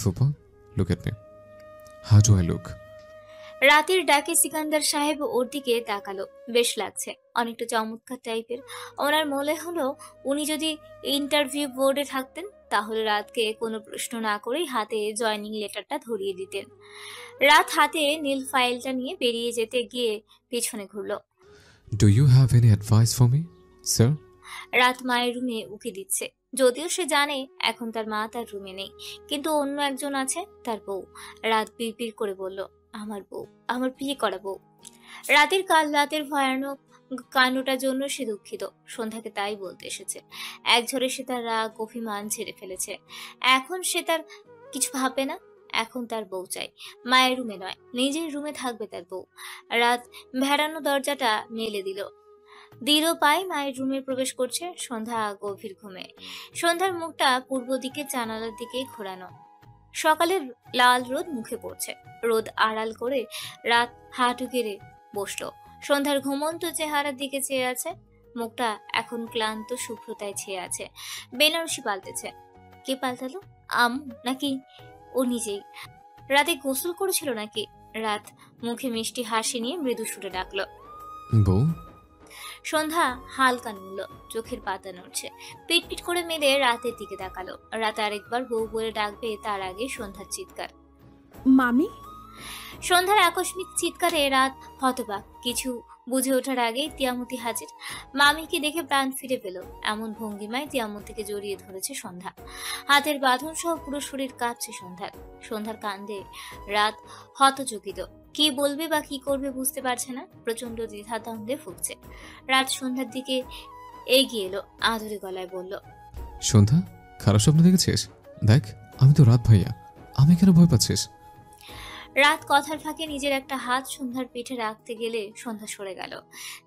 Fupa, look at me. How do I look? রাতের ডাকে সিকান্দার সাহেব ওর দিকে তাকালো। বেশ লাগছে, অনেকটা চমৎকার টাইপের। ওনার মনে হলো উনি যদি ইন্টারভিউ বোর্ডে থাকতেন তাহলে রাতকে কোনো প্রশ্ন না করেই হাতে জয়নিং লেটারটা ধরিয়ে দিতেন। রাত হাতে নীল ফাইলটা নিয়ে বেরিয়ে যেতে গিয়ে পিছনে ঘুরলো। Do you have any advice for me, sir? রাত মায়ের রুমে উকি দিচ্ছে, যদিও সে জানে এখন তার মা তার রুমে নেই, কিন্তু অন্য একজন আছে, তার বউ। রাত বিড়বিড় করে বলল, আমার বউ, আমার বিয়ে করা বউ। কাল রাতের ভয়ানক কাণ্ডটার জন্য সে দুঃখিত। সন্ধ্যাকে তাই বলতে এসেছে। এক ঝরে সে তার রাগ অভিমান ছেড়ে ফেলেছে। এখন সে তার কিছু ভাববে না। এখন তার বউ চাই, মায়ের রুমে নয়, নিজের রুমে থাকবে তার বউ। রাত ভেড়ানো দরজাটা মেলে দিল। দৃঢ় পায়ে মায়ের রুমে প্রবেশ করছে। সন্ধ্যা গভীর ঘুমে। সন্ধ্যার মুখটা পূর্ব দিকে জানালার দিকেই ঘোরানো। সকালের লাল রোদ মুখে পড়ছে। রোদ আড়াল করে রাত হাঁটু গেড়ে বসলো। সন্ধ্যার ঘুমন্ত চেহারার দিকে চেয়ে আছে। মুখটা এখন ক্লান্ত শুভ্রতায় ছেয়ে আছে। বেনারসি পাল্টেছে। কে পাল্টালো? নাকি ও নিজেই? রাতে গোসল করেছিল নাকি? রাত মুখে মিষ্টি হাসি নিয়ে মৃদু সুরে ডাকলো, বউ। সন্ধ্যা হালকা নড়ল, চোখের পাতা নড়ছে। পিটপিট করে মেলে রাতের দিকে তাকালো। রাত আরেকবার বউ বলে ডাকবে তার আগে সন্ধ্যার চিৎকার, মামি। সন্ধ্যার আকস্মিক চিৎকারে রাত হতবাক। কিছু বুঝে ওঠার আগেই তিয়ামতি হাজির। মামিকে দেখে প্রাণ ফিরে পেল। এমন ভঙ্গিমায় তিয়ামতিকে জড়িয়ে ধরেছে সন্ধ্যা। হাতের বাঁধন সহ পুরো শরীর কাঁপছে সন্ধ্যার কান্দে রাত হতচকিত। কি বলবে বা কি করবে বুঝতে পারছে না। প্রচন্ড দ্বিধাদ্বন্দ্বে ভুগছে। রাত সন্ধ্যার দিকে এগিয়ে এলো, আদুরে গলায় বলল, সন্ধ্যা, খারাপ স্বপ্ন দেখেছিস? দেখ, আমি তো রাত ভাইয়া। আমি কেন ভয় পাচ্ছিস? রাত কথার ফাঁকে নিজের একটা হাত সন্ধ্যার পিঠে রাখতে গেলে সন্ধ্যা সরে গেল।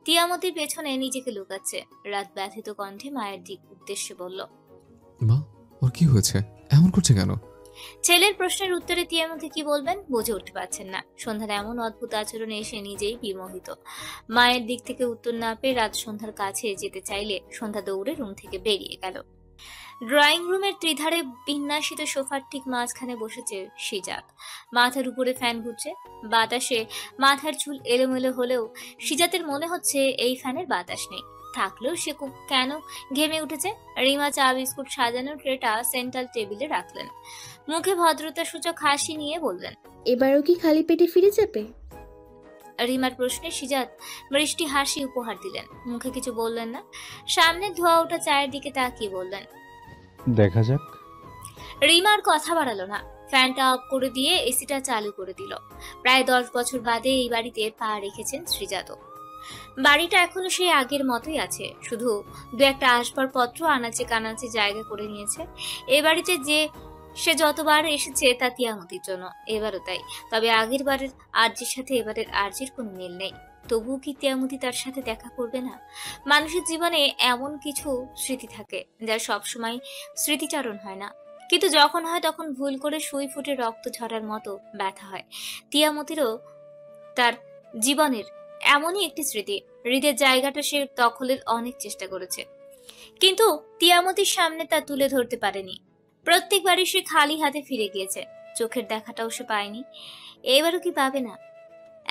তিয়ামতির পেছনে নিজেকে লুকাচ্ছে। রাত ব্যথিত কণ্ঠে মায়ের দিক উদ্দেশ্যে বলল, মা, ওর কি হয়েছে? এমন করছে কেন? ছেলের প্রশ্নের উত্তরে তিয়ামতি কি বলবেন বুঝে উঠতে পারছেন না। সন্ধ্যার এমন অদ্ভুত আচরণে এসে নিজেই বিমোহিত। মায়ের দিক থেকে উত্তর না পেয়ে রাত সন্ধ্যার কাছে যেতে চাইলে সন্ধ্যা দৌড়ে রুম থেকে বেরিয়ে গেল। ড্রয়িং রুমের ত্রিধারে বিন্যাসিত সোফার ঠিক মাঝখানে বসেছে সিজাত। মাথার উপরে ফ্যান ঘুরছে। বাতাসে মাথার চুল এলোমেলো হলেও সিজাতের মনে হচ্ছে এই ফ্যানের বাতাস নেই। থাকলেও সে কেন ঘেমে উঠেছে। রিমা চা বিস্কুট সাজানো ট্রেটা সেন্ট্রাল টেবিলে রাখলেন। মুখে ভদ্রতা সূচক হাসি নিয়ে বললেন, এবারও কি খালি পেটে ফিরে যাবে? রিমার প্রশ্নে সিজাত মিষ্টি হাসি উপহার দিলেন। মুখে কিছু বললেন না। সামনে ধোয়া ওঠা চায়ের দিকে তাকিয়ে বললেন, দেখা যাক। রিমার কথা বাড়ালো না। ফ্যানটা অফ করে দিয়ে এসিটা চালু করে দিল। প্রায় 10 বছর বাদে এই বাড়িতে পা রেখেছেন শ্রীজাত। বাড়িটা এখনো সেই আগের মতোই আছে, শুধু দু একটা আসবাবপত্র আনাচে কানাচে জায়গা করে নিয়েছে। এ বাড়িতে সে যতবার এসেছে তা তিয়ামতির জন্য, এবারও তাই। তবে আগের বারের আরজির সাথে এবারের আরজির কোনো মিল নেই। তবুও কি তিয়ামতি তার সাথে দেখা করবে না? মানুষের জীবনে এমন কিছু স্মৃতি থাকে যা সবসময় স্মৃতিচারণ হয় না, কিন্তু যখন হয় তখন ভুল করে সুই ফুটে রক্ত ঝরার মতো ব্যথা হয়। তিয়ামতিরও তার জীবনের এমনই একটি স্মৃতি। হৃদের জায়গাটা সে দখলের অনেক চেষ্টা করেছে, কিন্তু তিয়ামতির সামনে তা তুলে ধরতে পারেনি। প্রত্যেকবারই সে খালি হাতে ফিরে গিয়েছে। চোখের দেখাটাও সে পায়নি। এবারও কি পাবে না?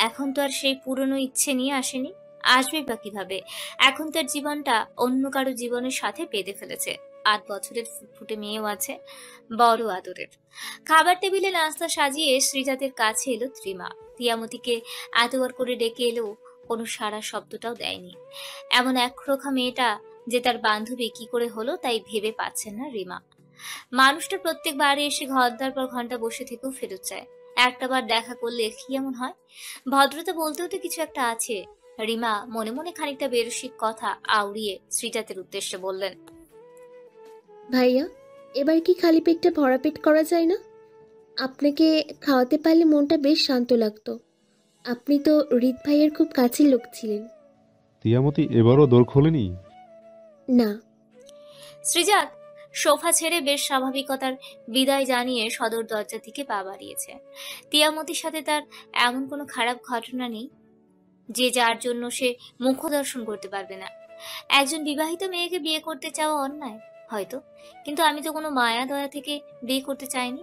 এখন তো আর সেই পুরনো ইচ্ছে নিয়ে আসেনি। আসবে বা কিভাবে? এখন তার জীবনটা অন্য কারো জীবনের সাথে বেঁধে ফেলেছে। 8 বছরের ফুটফুটে মেয়েও আছে, বড় আদরের। খাবার টেবিলে নাস্তা সাজিয়ে শ্রীজাতের কাছে এলো ত্রিমা। তিয়ামতিকে এতবার করে ডেকে এলেও কোনো সারা শব্দটাও দেয়নি। এমন একরোখা মেয়েটা যে তার বান্ধবী কি করে হলো তাই ভেবে পাচ্ছেন না রিমা। মানুষটা প্রত্যেকবারে এসে ঘন্টার পর ঘন্টা বসে থেকেও ফেরত যায়। একটা বার দেখা করলে কি এমন হয়? ভদ্রতা বলতেও তো কিছু একটা আছে। রিমা মনে মনে খানিকটা বেরসিক কথা আউড়িয়ে শ্রীজাতের উদ্দেশ্যে বললেন, ভাইয়া, এবার কি খালি পেটটা ভরা পেট করা যায় না? আপনাকে খাওয়াতে পারলে মনটা বেশ শান্ত লাগতো। আপনি তো হৃদ ভাইয়ের খুব কাছের লোক ছিলেন। তিয়ামতি এবারও দোর খোলেনি? না। শ্রীজাত সোফা ছেড়ে বেশ স্বাভাবিকতার বিদায় জানিয়ে সদর দরজার দিকে পা বাড়িয়েছে। তিয়ামতির সাথে তার এমন কোনো খারাপ ঘটনা নেই যে যার জন্য সে মুখ দর্শন করতে পারবে না। একজন বিবাহিত মেয়েকে বিয়ে করতে চাওয়া অন্যায় হয়তো, কিন্তু আমি তো কোনো মায়া দয়া থেকে বিয়ে করতে চাইনি,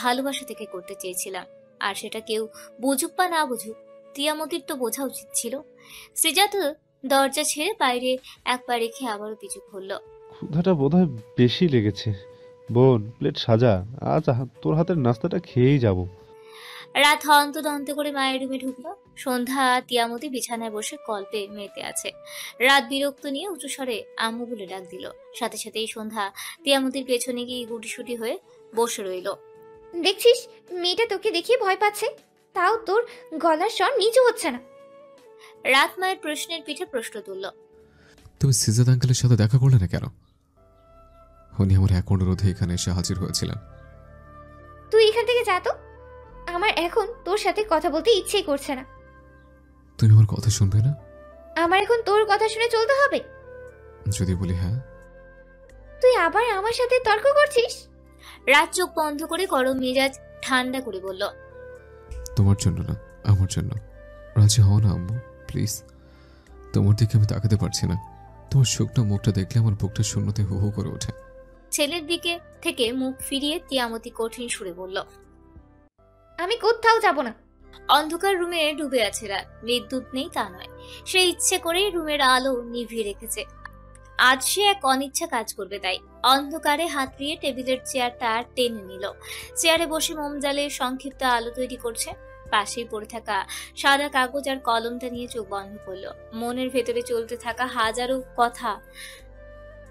ভালোবাসা থেকে করতে চেয়েছিলাম। আর সেটা কেউ বুঝুক বা না বুঝুক, তিয়ামতির তো বোঝা উচিত ছিল। শ্রীজাত দরজা ছেড়ে বাইরে এক পা রেখে আবারও পিছু ঘুরল। ক্ষুধাটা বোধহয় বেশি লেগেছে। বোন, প্লেট সাজা। আজ তোর হাতের নাস্তাটা খেয়েই যাব। রাত হন্তদন্ত করে মায়ের রুমে ঢুকলো। সন্ধ্যা তিয়ামতি বিছানায় বসে গল্পে মেতে আছে। রাত বিরক্ত নিয়ে উঁচু স্বরে আম্মু বলে ডাক দিল। সাথে সাথেই সন্ধ্যা তিয়ামতির পেছনে গিয়ে গুটিসুটি হয়ে বসে রইল। দেখছিস, মেয়েটা তোকে দেখিয়ে ভয় পাচ্ছে, তাও তোর গলার স্বর নিচু হচ্ছে না। রাত মায়ের প্রশ্নের পিঠে প্রশ্ন তুলল। তুমি সিজাদ আঙ্কেলের সাথে দেখা করলে না কেন? উনি আমার এক অনুরোধে এখানে এসে হাজির হয়েছিলেন। তুই এখান থেকে যা তো, আমার এখন তোর সাথে কথা বলতে ইচ্ছেই করছে না। তুমি আমার কথা শুনবে না? আমার এখন তোর কথা শুনে চলতে হবে? যদি বলি হ্যাঁ? তুই আবার আমার সাথে তর্ক করছিস? রাত চোখ বন্ধ করে গরম মেজাজ ঠান্ডা করে বলল। তোমার জন্য না, আমার জন্য। রাজি হও না আম্মু, প্লিজ। তোমার দিকে আমি তাকাতে পারছি না। তোমার শুকনো মুখটা দেখলে আমার বুকটা শূন্যতে হু হু করে ওঠে। ছেলের দিকে থেকে মুখ ফিরিয়ে তিয়ামতি কঠিন সুরে বলল। আমি কোথাও যাব না। অন্ধকার রুমে ডুবে আছে রাত। বিদ্যুৎ নেই তা নয়, সে ইচ্ছে করেই রুমের আলো নিভিয়ে রেখেছে। আজ সে এক অনিচ্ছা কাজ করবে, তাই অন্ধকারে হাতড়িয়ে টেবিলের চেয়ারটা টেনে নিল। চেয়ারে বসে মোম জ্বালে সংক্ষিপ্ত আলো তৈরি করছে। পাশেই পড়ে থাকা সাদা কাগজ আর কলমটা নিয়ে চোখ বন্ধ করলো। মনের ভেতরে চলতে থাকা হাজারো কথা,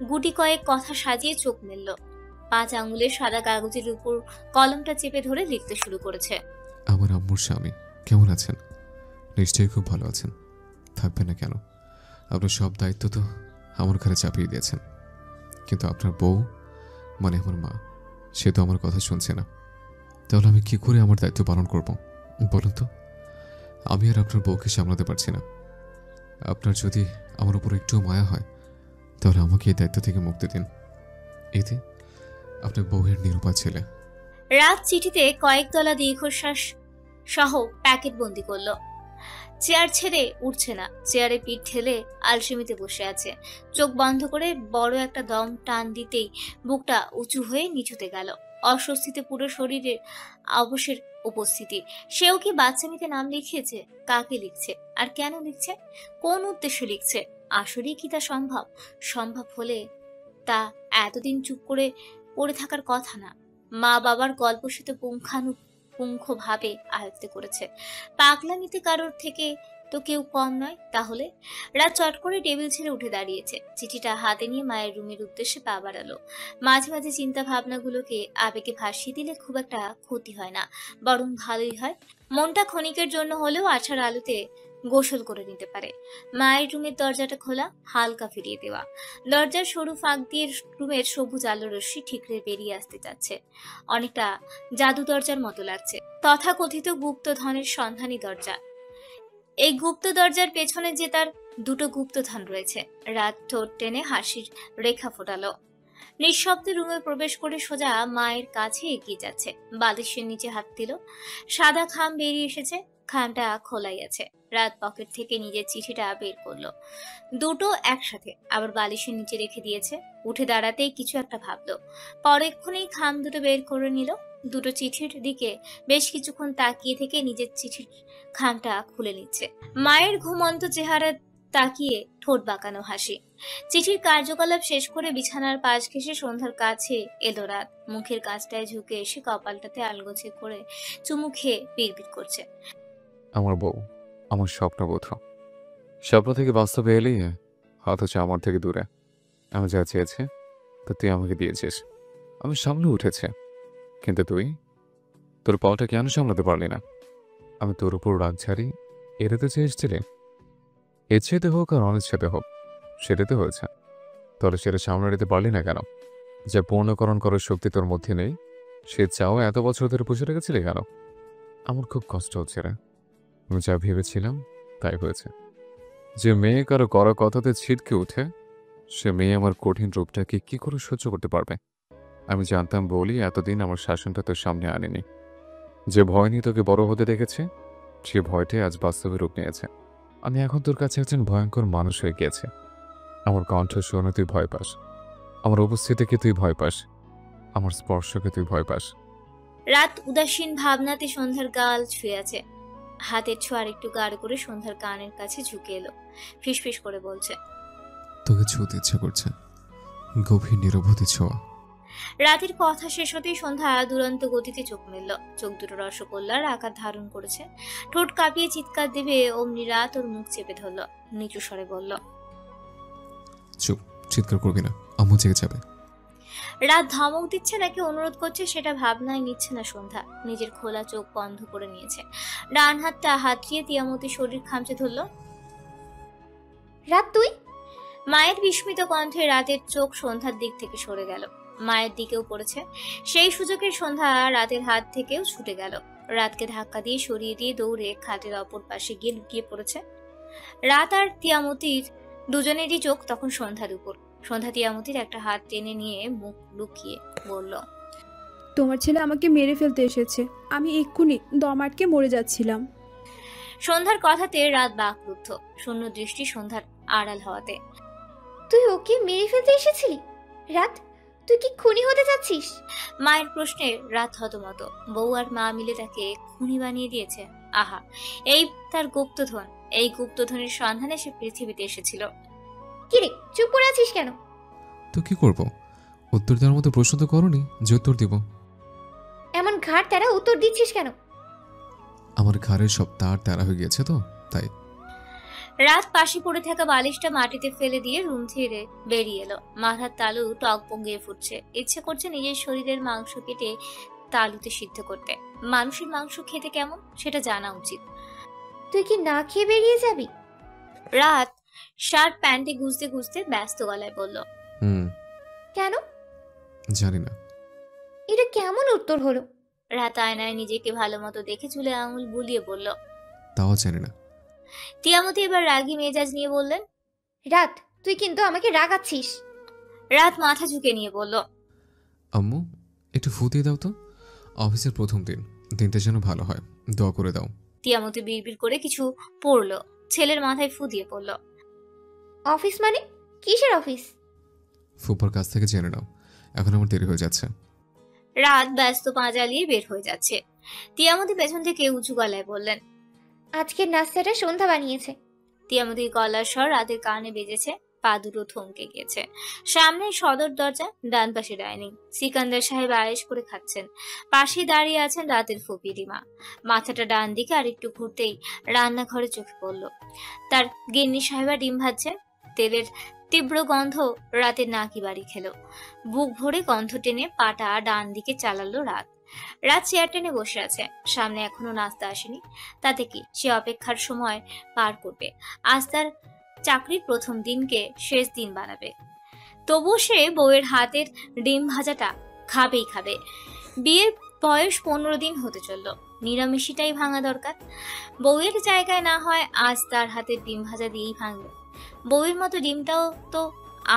গুটি কয়েক কথা সাজিয়ে চোখ মেলল। 5 আঙ্গুলের সাদা কাগজের উপর কলমটা চেপে ধরে লিখতে শুরু করেছে। আমার আম্মুর স্বামী কেমন আছেন? নিশ্চয়ই খুব ভালো আছেন, থাকবে না কেন? আপনার সব দায়িত্ব তো আমার ঘরে চাপিয়ে দিয়েছেন, কিন্তু আপনার বউ মানে আমার মা, সে তো আমার কথা শুনছে না। তাহলে আমি কি করে আমার দায়িত্ব পালন করব বলুন তো? আমি আর আপনার বউকে সামলাতে পারছি না। আপনার যদি আমার উপর একটুও মায়া হয় তাহলে আমাকে এই দায়িত্ব থেকে মুক্তি দিন। এতে আপনার বউয়ের নিরুপায় ছেলে। রাত চিঠিতে কয়েক তলা দীর্ঘশ্বাস সহ প্যাকেট বন্দি করলো। চেয়ার ছেড়ে উঠছে না, চেয়ারে পিঠ ঠেলে আলসেমিতে বসে আছে। চোখ বন্ধ করে বড় একটা দম টান দিতেই বুকটা উঁচু হয়ে নিচুতে গেল। অস্বস্তিতে পুরো শরীরে অবশের উপস্থিতি। সেও কি বাচ্চামিতে নাম লিখিয়েছে? কাকে লিখছে আর কেন লিখছে? কোন উদ্দেশ্যে লিখছে? আসলেই কি তা সম্ভব? সম্ভব হলে তা এতদিন চুপ করে পড়ে থাকার কথা না। মা বাবার গল্প সে তো পুঙ্খানুপুঙ্খভাবে আয়ত্ত করেছে। পাগলামিতে কারোর থেকে তো কেউ কম নয়। তাহলে রাত চট করে টেবিল ছেড়ে উঠে দাঁড়িয়েছে। চিঠিটা হাতে নিয়ে মায়ের রুমের উদ্দেশ্যে পা বাড়ালো। মাঝে মাঝে চিন্তা ভাবনাগুলোকে আবেগে ভাসিয়ে দিলে খুব একটা ক্ষতি হয় না, বরং ভালোই হয়। মনটা ক্ষণিকের জন্য হলেও আশার আলোতে গোসল করে নিতে পারে। মায়ের রুমের দরজাটা খোলা, হালকা ফিরিয়ে দেওয়া। দরজার সরু ফাঁক দিয়ে রুমের সবুজ আলো রশ্মি ঠিকরে বেরিয়ে আসতে যাচ্ছে। অনেকটা জাদু দরজার মতো লাগছে, তথাকথিত গুপ্তধনের সন্ধানী দরজা। এই গুপ্ত দরজার পেছনে যে তার 2টো গুপ্তধন রয়েছে। রাত ঠোঁট টেনে হাসির রেখা ফোটালো। নিঃশব্দে রুমে প্রবেশ করে সোজা মায়ের কাছে এগিয়ে যাচ্ছে। বালিশের নিচে হাত দিল। সাদা খাম বেরিয়ে এসেছে, খামটা খোলাই আছে। রাত পকেট থেকে নিজের চিঠিটা বের করলো। 2টো একসাথে, আবার বালিশের নিচে রেখে দিয়েছে। উঠে দাঁড়াতেই কিছু একটা ভাবলো। পরেক্ষণেই খাম 2টো বের করে নিল। 2টো চিঠির দিকে বেশ কিছুক্ষণ তাকিয়ে থেকে নিজের চিঠির খামটা খুলে নিচ্ছে। মায়ের ঘুমন্ত চেহারা তাকিয়ে ঠোঁট বাঁকানো হাসি। চিঠির কার্যকলাপ শেষ করে বিছানার পাশ ঘেঁষে সন্ধ্যার কাছে এলো রাত। মুখের কাছটায় ঝুঁকে এসে কপালটাতে আলগোছে করে চুমু খেয়ে বিড়বিড় করছে। আমার বউ, আমার স্বপ্নবোধ। স্বপ্ন থেকে বাস্তবে এলেই অথচ আমার থেকে দূরে। আমি যা চেয়েছি তা তুই আমাকে দিয়েছিস, আমি সামলে উঠেছে, কিন্তু তুই তোর পাওয়াটা কেন সামলাতে পারলি না? আমি তোর উপর রাগ ছাড়ি এড়াতে চেয়েছিলি। ইচ্ছেতে হোক আর অনিচ্ছেতে হোক, সেটাতে হয়েছে। তাহলে সেটা সামনে নিতে পারলি না কেন? যা পূর্ণকরণ করার শক্তি তোর মধ্যে নেই, সে চাও এত বছর ধরে পুষে রেখেছিলি কেন? আমার খুব কষ্ট হচ্ছে রে। আমি যা ভেবেছিলাম তাই হয়েছে। যে মেয়ে কারো করা কথাতে ছিটকে উঠে, সে মেয়ে আমার কঠিন রূপটাকে কি করে সহ্য করতে পারবে? আমি জানতাম বলি এতদিন আমার শাসনটা তোর সামনে আনিনি। যে ভয় নিয়ে তোকে বড় হতে দেখেছে, সে ভয়টাই আজ বাস্তবে রূপ নিয়েছে। আমি এখন তোর কাছে একজন ভয়ঙ্কর মানুষ হয়ে গিয়েছে। আমার কণ্ঠ শুনে তুই ভয় পাস, আমার উপস্থিতিকে তুই ভয় পাস, আমার স্পর্শকে তুই ভয় পাস। রাত উদাসীন ভাবনাতে সন্ধ্যার গাল ছুঁয়ে আছে। হাতের ছোঁয়া আরেকটু গাঢ় করে সন্ধ্যার কানের কাছে ঝুঁকে এলো। ফিসফিস করে বলছে, তোকে ছুঁতে ইচ্ছা করছে, গভীর নিরবধি ছোঁয়া। রাতের কথা শেষ হতেই সন্ধ্যা দুরন্ত গতিতে চোখ মেলল। চোখ দুটো রসগোল্লার আকার ধারণ করেছে। ঠোঁট কাঁপিয়ে চিৎকার দেবে অমনি রাত ওর মুখ চেপে ধরল। নিচু স্বরে বলল, চুপ, চিৎকার করবি না, আম্মু জেগে যাবে। রাত ধমক দিচ্ছে নাকি অনুরোধ করছে সেটা ভাবনায় নিচ্ছে না সন্ধ্যা। নিজের খোলা চোখ বন্ধ করে নিয়েছে। ডান হাতটা হাতড়িয়ে তিয়ামতি শরীর খামচে ধরল। রাত তুই? মায়ের বিস্মিত কণ্ঠে রাতের চোখ সন্ধ্যার দিক থেকে সরে গেল। মায়ের দিকেও পড়েছে। সেই সুযোগে সন্ধ্যা রাতের হাত থেকেও ছুটে গেল। রাতকে ধাক্কা দিয়ে সরিয়ে দিয়ে দৌড়ে খাটের অপর পাশে গিয়ে লুকিয়ে পড়েছে। রাত আর তিয়ামতির দুজনেরই চোখ তখন সন্ধ্যার উপর। সন্ধ্যা তিয়ামতির একটা হাত টেনে নিয়ে মুখ লুকিয়ে বলল, তোমার ছেলে আমাকে মেরে ফেলতে এসেছে, আমি এক্ষুনি দম আটকে মরে যাচ্ছিলাম। সন্ধ্যার কথাতে রাত বাকরুদ্ধ। শূন্য দৃষ্টি সন্ধ্যার আড়াল হওয়াতে। তুই ওকে মেরে ফেলতে এসেছিলি? রাত, তুই কি খুনি হতে যাচ্ছিস? মায়ের প্রশ্নে রাত হতমত। বউ আর মা মিলে তাকে খুনি বানিয়ে দিয়েছে। আহা, এই তার গুপ্তধন। এই গুপ্তধনের সন্ধানে সে পৃথিবীতে এসেছিল। কিরে, চুপ করে আছিস কেন? তো কি করব? উত্তর দেওয়ার মতো প্রশ্ন তো করনি যে উত্তর দিব। এমন ঘাট তারা উত্তর দিচ্ছিস কেন? আমার ঘাড়ের সব তার তেরা হয়ে গিয়েছে তো তাই। রাত পাশে পড়ে থাকা বালিশটা মাটিতে ফেলে দিয়ে রুম ছেড়ে বেরিয়ে এলো। মাথার তালু টক পঙ্গিয়ে ফুটছে। ইচ্ছে করছে নিজের শরীরের মাংস কেটে তালুতে সিদ্ধ করতে। মানুষের মাংস খেতে কেমন সেটা জানা উচিত। তুই কি না খেয়ে বেরিয়ে যাবি? রাত শার্ট প্যান্টে গুজতে গুজতে ব্যস্ত গলায় বলল, কেন? জানি না। এটা কেমন উত্তর হলো? রাত আয়নায় নিজেকে ভালো মতো দেখে চুলে আঙুল বুলিয়ে বলল। তাও জানি না। তিয়ামতি এবার রাগী মেজাজ নিয়ে বললেন, রাত, তুই কিন্তু আমাকে রাগাচ্ছিস। রাত মাথা ঝুঁকে নিয়ে বলল, আম্মু একটু ফু দিয়ে দাও তো, অফিসের প্রথম দিন, দিনটা যেন ভালো হয়, দোয়া করে দাও। তিয়ামতি বিড়বিড় করে কিছু পড়লো। ছেলের মাথায় ফু দিয়ে পড়ল, অফিস মানে? কিসের অফিস? ফুপার কাছ থেকে জেনে নাও, এখন আমার দেরি হয়ে যাচ্ছে। রাত ব্যস্ত পা জ্বালিয়ে বের হয়ে যাচ্ছে। তিয়ামতি পেছন থেকে উঁচু গলায় বললেন, আজকের নাস্তাটা সন্ধ্যা বানিয়েছে। তিয়ামতির গলার স্বর রাতের কানে বেজেছে। পা দুটো থমকে গিয়েছে। সামনে সদর দরজা, ডান পাশে ডাইনিং। সিকান্দার সাহেব আয়েশ করে খাচ্ছেন। পাশে দাঁড়িয়ে আছেন রাতের ফুপি রিমা। মাথাটা ডান দিকে আর একটু ঘুরতেই রান্নাঘরে চোখে পড়ল। তার গিন্নি সাহেবা ডিম ভাজছেন। তেলের তীব্র গন্ধ রাতের নাকি বাড়ি খেলো। বুক ভরে গন্ধ টেনে পাটা ডান দিকে চালালো রাত। রাত চেয়ার টেনে বসে আছে। সামনে এখনো নাস্তা আসেনি। তাতে কি, সে অপেক্ষার সময় পার করবে। আজ তার চাকরির প্রথম দিনকে শেষ দিন বানাবে। তবুও সে বউয়ের হাতের ডিম ভাজাটা খাবেই খাবে। বিয়ের বয়স 15 দিন হতে চলল। নিরামিষিটাই ভাঙা দরকার। বউয়ের জায়গায় না হয় আজ তার হাতের ডিম ভাজা দিয়েই ভাঙবে। বউয়ের মতো ডিমটাও তো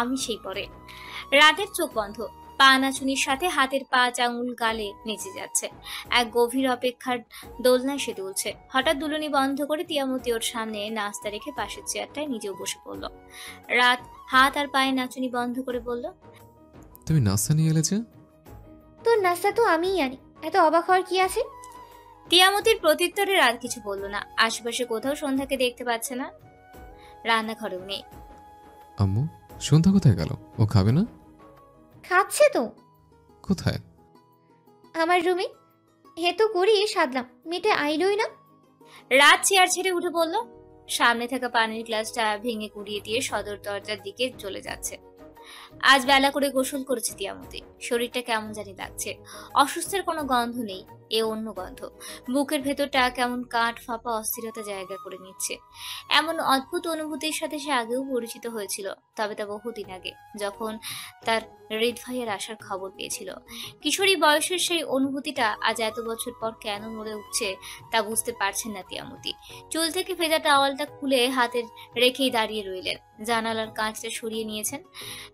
আমিষেই পড়ে। রাতের চোখ বন্ধ। পা নাচুনির সাথে হাতের 5 আঙুল গালে নেচে যাচ্ছে। এক গভীর অপেক্ষার দোলনায় সে দুলছে। হঠাৎ দুলুনি বন্ধ করে তিয়ামতি ওর সামনে নাস্তা রেখে পাশের চেয়ারটায় নিজেও বসে পড়ল। রাত হাত আর পায়ে নাচুনি বন্ধ করে বলল, তুমি নাস্তা নিয়ে এলে যে? তোর নাস্তা তো আমিই আনি, এত অবাক হওয়ার কি আছে? তিয়ামতির প্রত্যুত্তরে রাত কিছু বলল না। আশেপাশে কোথাও সন্ধ্যাকে দেখতে পাচ্ছে না। রান্নাঘরেও নেই। আম্মু সন্ধ্যা কোথায় গেল? ও খাবে না? খাচ্ছে তো। কোথায়? আমার রুমে। হে তো করি সাধলাম, মেয়েটা আইলই না। রাত চেয়ার ছেড়ে উঠে বলল। সামনে থাকা পানির গ্লাসটা ভেঙে কুড়িয়ে দিয়ে সদর দরজার দিকে চলে যাচ্ছে। আজ বেলা করে গোসল করেছে তিয়ামতি। শরীরটা কেমন জানি লাগছে। অসুস্থের কোনো গন্ধ নেই, এ অন্য গন্ধ। বুকের ভেতরটা কেমন কাঠ ফাঁপা অস্থিরতা জায়গা করে নিচ্ছে। এমন অদ্ভুত অনুভূতির সাথে সে আগেও পরিচিত হয়েছিল, তবে তা বহুদিন আগে, যখন তার হৃদ ভাইয়ের আসার খবর পেয়েছিল। কিশোরী বয়সের সেই অনুভূতিটা আজ এত বছর পর কেন নড়ে উঠছে তা বুঝতে পারছেন না তিয়ামতি। চুল থেকে ভেজা টাওয়ালটা খুলে হাতের রেখেই দাঁড়িয়ে রইলেন। জানালার কাঁচটা সরিয়ে নিয়েছেন।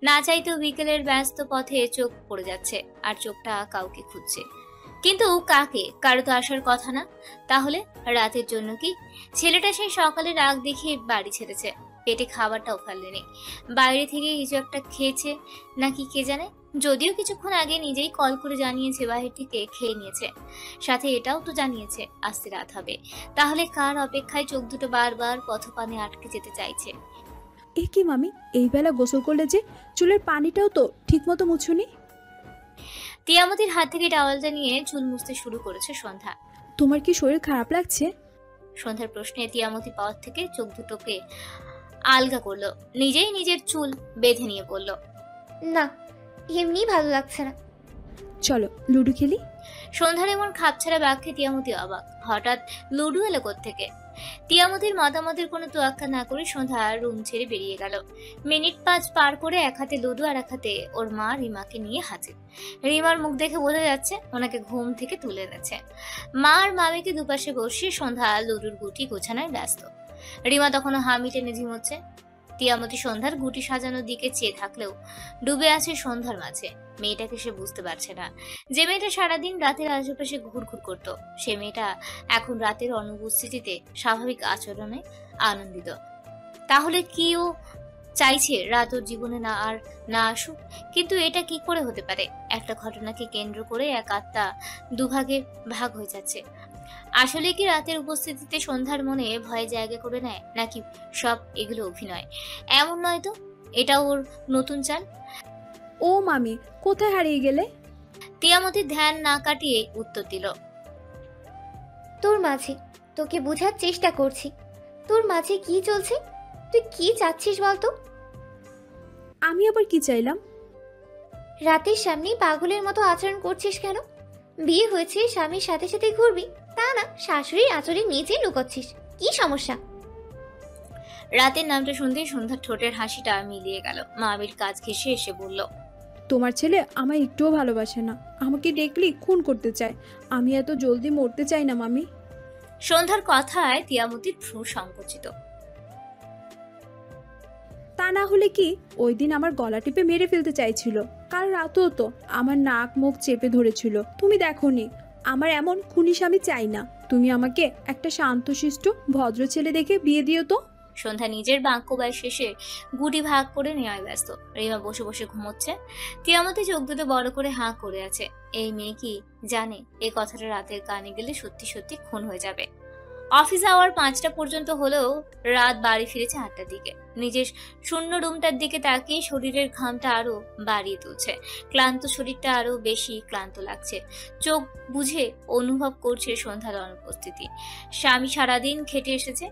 না চাইতেও বিকেলের ব্যস্ত পথে চোখ পড়ে যাচ্ছে, আর চোখটা কাউকে খুঁজছে। কিন্তু কাকে? কারো তো আসার কথা না। তাহলে রাতের জন্য কি? ছেলেটা সেই সকালে রাগ দেখিয়ে বাড়ি ছেড়েছে। পেটে খাবারটাও ফেলেনি। বাইরে থেকে কিছু একটা খেয়েছে নাকি কে জানে। যদিও কিছুক্ষণ আগে নিজেই কল করে জানিয়েছে বাহির থেকে খেয়ে নিয়েছে, সাথে এটাও তো জানিয়েছে আস্তে রাত হবে। তাহলে কার অপেক্ষায় চোখ দুটো বারবার পথপানে আটকে যেতে চাইছে। এ কি মামি, এই বেলা গোসল করলে যে? চুলের পানিটাও তো ঠিক মতো মুছুনি। তিয়ামতির হাত থেকে টাওয়ালটা নিয়ে চুল মুছতে শুরু করেছে সন্ধ্যা। তোমার কি শরীর খারাপ লাগছে? সন্ধ্যার প্রশ্নে তিয়ামতি পাওয়ার থেকে চোখ দুটোকে আলগা করলো, নিজেই নিজের চুল বেঁধে নিয়ে বলল, না, এমনি ভালো লাগছে না। চলো লুডো খেলি। সন্ধ্যার এমন খাপছাড়া বাক্যে তিয়ামতি অবাক। হঠাৎ লুডু এলো কোত্থেকে? তিয়ামতির মতামতের কোনো তোয়াক্কা না করে সন্ধ্যা রুম ছেড়ে বেরিয়ে গেল। মিনিট 5 পার করে এক হাতে লুডু আর এক হাতে ওর মা রিমাকে নিয়ে হাজির। রিমার মুখ দেখে বোঝা যাচ্ছে ওনাকে ঘুম থেকে তুলে এনেছে। মা আর মামিকে দুপাশে বসিয়ে সন্ধ্যা লুডুর গুটি গোছানোয় ব্যস্ত। রিমা তখনও হামি টেনে ঝিমোচ্ছে। তিয়ামতি সন্ধ্যার গুটি সাজানোর দিকে চেয়ে থাকলেও ডুবে আছে সন্ধ্যার মাঝে। মেয়েটাকে সে বুঝতে পারছে না। যে মেয়েটা সারাদিন রাতের আশেপাশে ঘুরঘুর করতো, সে মেয়েটা এখন রাতের অনুপস্থিতিতে স্বাভাবিক আচরণে আনন্দিত। তাহলে কি ও চাইছে রাত ওর জীবনে না আসুক? কিন্তু এটা কি করে হতে পারে? একটা ঘটনাকে কেন্দ্র করে এক আত্মা দুভাগে ভাগ হয়ে যাচ্ছে। আসলে কি রাতের উপস্থিতিতে সন্ধ্যার মনে ভয়ে জায়গা করে নেয়, নাকি সব এগুলো অভিনয়? এমন নয় তো, এটা ওর নতুন চাল। ও মামি, কোথায় হারিয়ে গেলে? তিয়ামতি ধ্যান না কাটিয়ে উত্তর দিল, তোর মাঝে। তোকে বোঝার চেষ্টা করছি। তোর মাঝে কি চলছে? তুই কি চাচ্ছিস বলতো? আমি আবার কি চাইলাম? রাতের সামনে পাগলের মতো আচরণ করছিস কেন? বিয়ে হয়েছে, স্বামীর সাথে সাথে ঘুরবি, তা না শাশুড়ির আচরণ নিজেই লুকোচ্ছিস। কি সমস্যা? রাতের নামটা শুনতেই সন্ধ্যার ঠোঁটের হাসিটা মিলিয়ে গেল। মামির কাজ ঘেঁষে এসে বলল, তোমার ছেলে আমায় একটুও ভালোবাসে না, আমাকে দেখলেই খুন করতে চায়। আমি এত জলদি মরতে চাই না মামি। সন্ধ্যার কথায় তিয়ামতির ভ্রু সংকুচিত। তা না হলে কি ওই দিন আমার গলা টিপে মেরে ফেলতে চাইছিল? কাল রাতেও তো আমার নাক মুখ চেপে ধরেছিল। তুমি দেখোনি? আমার এমন খুনি স্বামী চাই না। তুমি আমাকে একটা শান্তশিষ্ট ভদ্র ছেলে দেখে বিয়ে দিও তো। সন্ধ্যা নিজের বাক্য ব্যয় শেষে গুটি ভাগ করে নেওয়ায় ব্যস্ত। রিমা বসে বসে ঘুমোচ্ছে। তিয়ামতি চোখ দুটো বড় করে হাঁ করে আছে। এই মেয়ে কি জানে এই কথাটা রাতের কানে গেলে সত্যি সত্যি খুন হয়ে যাবে? অফিস আওয়ার 5টা পর্যন্ত হলেও রাত বাড়ি ফিরেছে 8টার দিকে। নিজের শূন্য রুমটার দিকে তাকিয়ে শরীরের ঘামটা আরো বাড়িয়ে তুলছে। ক্লান্ত শরীরটা আরো বেশি ক্লান্ত লাগছে। চোখ বুঝে অনুভব করছে সন্ধ্যার অনুপস্থিতি। স্বামী সারাদিন খেটে এসেছে।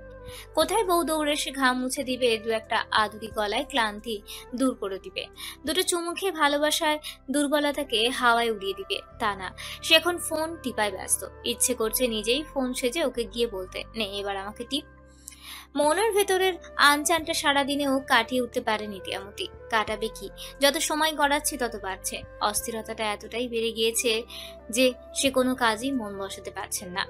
কোথায় বউ দৌড়ে এসে ঘাম মুছে দিবে, দু একটা আদুরি গলায় ক্লান্তি দূর করে দিবে, দুটো চুমু খেয়ে ভালোবাসায় দুর্বলতাকে হাওয়ায় উড়িয়ে দিবে, তা না, সে এখন ফোন টিপায় ব্যস্ত। ইচ্ছে করছে নিজেই ফোন সেজে ওকে গিয়ে বলতে, নে এবার আমাকে টিপ। মনের ভেতরের আনচানটা সারাদিনেও কাটিয়ে উঠতে পারেনি তিয়ামতি। কাটাবে কি? যত সময় গড়াচ্ছে তত বাড়ছে। অস্থিরতাটা এতটাই বেড়ে গিয়েছে যে সে কোনো কাজই মন বসাতে পারছেন না।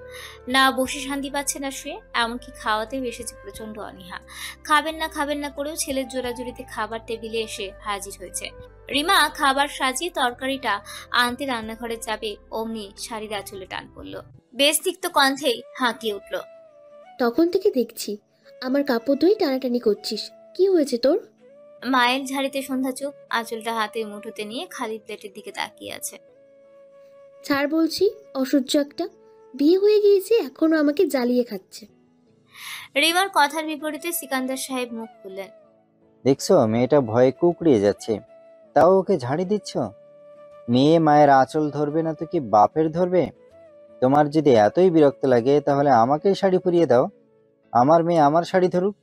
না বসে শান্তি পাচ্ছে না শুয়ে, এমনকি খাওয়াতেও এসেছে প্রচন্ড অনীহা। খাবেন না করেও ছেলের জোরাজুরিতে খাবার টেবিলে এসে হাজির হয়েছে। রিমা খাবার সাজিয়ে তরকারিটা আনতে রান্নাঘরে যাবে, অমনি শাড়ির আঁচলে টান পড়লো। বেশ তিক্ত কণ্ঠেই হাঁকিয়ে উঠল, তখন থেকে দেখছি আমার কাপড় ধুই টানাটানি করছিস। কি হয়েছে তোর? মায়ের ঝাড়িতে সন্ধ্যা চুপ, আঁচলটা হাতে মুঠোতে নিয়ে খালি প্লেটের দিকে তাকিয়ে আছে। ছাড় বলছি, অসহ্য একটা। বিয়ে হয়ে গিয়েছে, এখনো আমাকে জ্বালিয়ে খাচ্ছে। রিমার কথার বিপরীতে সিকান্দার সাহেব মুখ খুললেন। দেখছো মেয়েটা ভয়ে কুকড়িয়ে যাচ্ছে, তাও ওকে ঝাড়ি দিচ্ছ? মেয়ে মায়ের আঁচল ধরবে না তো কি বাপের ধরবে? তোমার যদি এতই বিরক্ত লাগে তাহলে আমাকেই শাড়ি পরিয়ে দাও, আমার মেয়ে আমার শাড়ি ধরুক।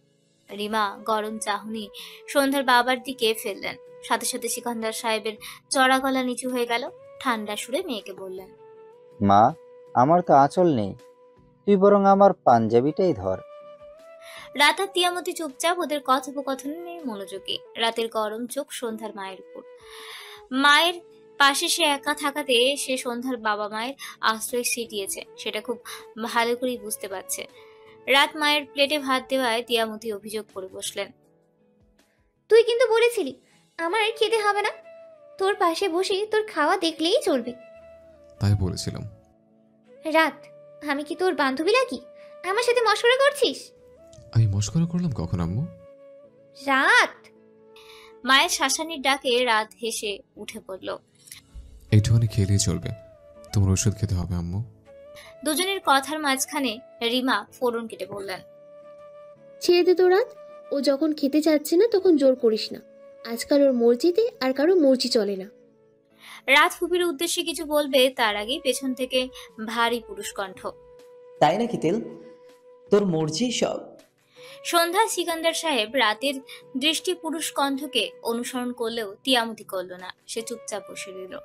রিমা গরম চাহনি সন্ধ্যার বাবার দিকে ফেললেন। সাথে সাথে সিকান্দার সাহেবের চড়া গলা নিচু হয়ে গেল। ঠান্ডা সুরে মেয়েকে বললেন, মা, আমার তো আঁচল নেই, তুই বরং আমার পাঞ্জাবিটাই ধর। রাত আর তিয়ামতি চুপচাপ ওদের কথোপকথনে মনোযোগী। রাতের গরম চোখ সন্ধ্যার মায়ের উপর। মায়ের পাশে সে একা থাকাতে সে সন্ধ্যার বাবা মায়ের আশ্রয় ছিটিয়েছে, সেটা খুব ভালো করেই বুঝতে পারছে। রাত মায়ের প্লেটে ভাত দেওয়ায় তিয়ামতি অভিযোগ করে বসলেন, তুই কিন্তু বলেছিলি আমার আর খেতে হবে না। তোর পাশে বসে তোর খাওয়া দেখলেই চলবে। তাই বলেছিলাম। রাত, আমি কি তোর বান্ধবী নাকি আমার সাথে মশকরা করছিস? আমি মস্করা করলাম কখন আম্মু? রাত। মায়ের শাসানির ডাকে রাত হেসে উঠে পড়ল। এইটুখানি খেলেই চলবে, তোমার ওষুধ খেতে হবে আম্মু। দুজনের কথার মাঝখানে রিমা ফোড়ন কেটে বললেন, ছেড়ে দে তো রাত। ও যখন খেতে চাচ্ছে না তখন জোর করিস না। আজকাল ওর মর্জিতে আর কারো মর্জি চলে না। রাত ফুপির উদ্দেশ্যে কিছু বলবে তার আগেই পেছন থেকে ভারী পুরুষ কণ্ঠ। তাই নাকি তেল, তোর মর্জি সব? সন্ধ্যা সিকান্দার সাহেব রাতের দৃষ্টি পুরুষ কণ্ঠকে অনুসরণ করলেও তিয়ামতি করল না। সে চুপচাপ বসে রইল,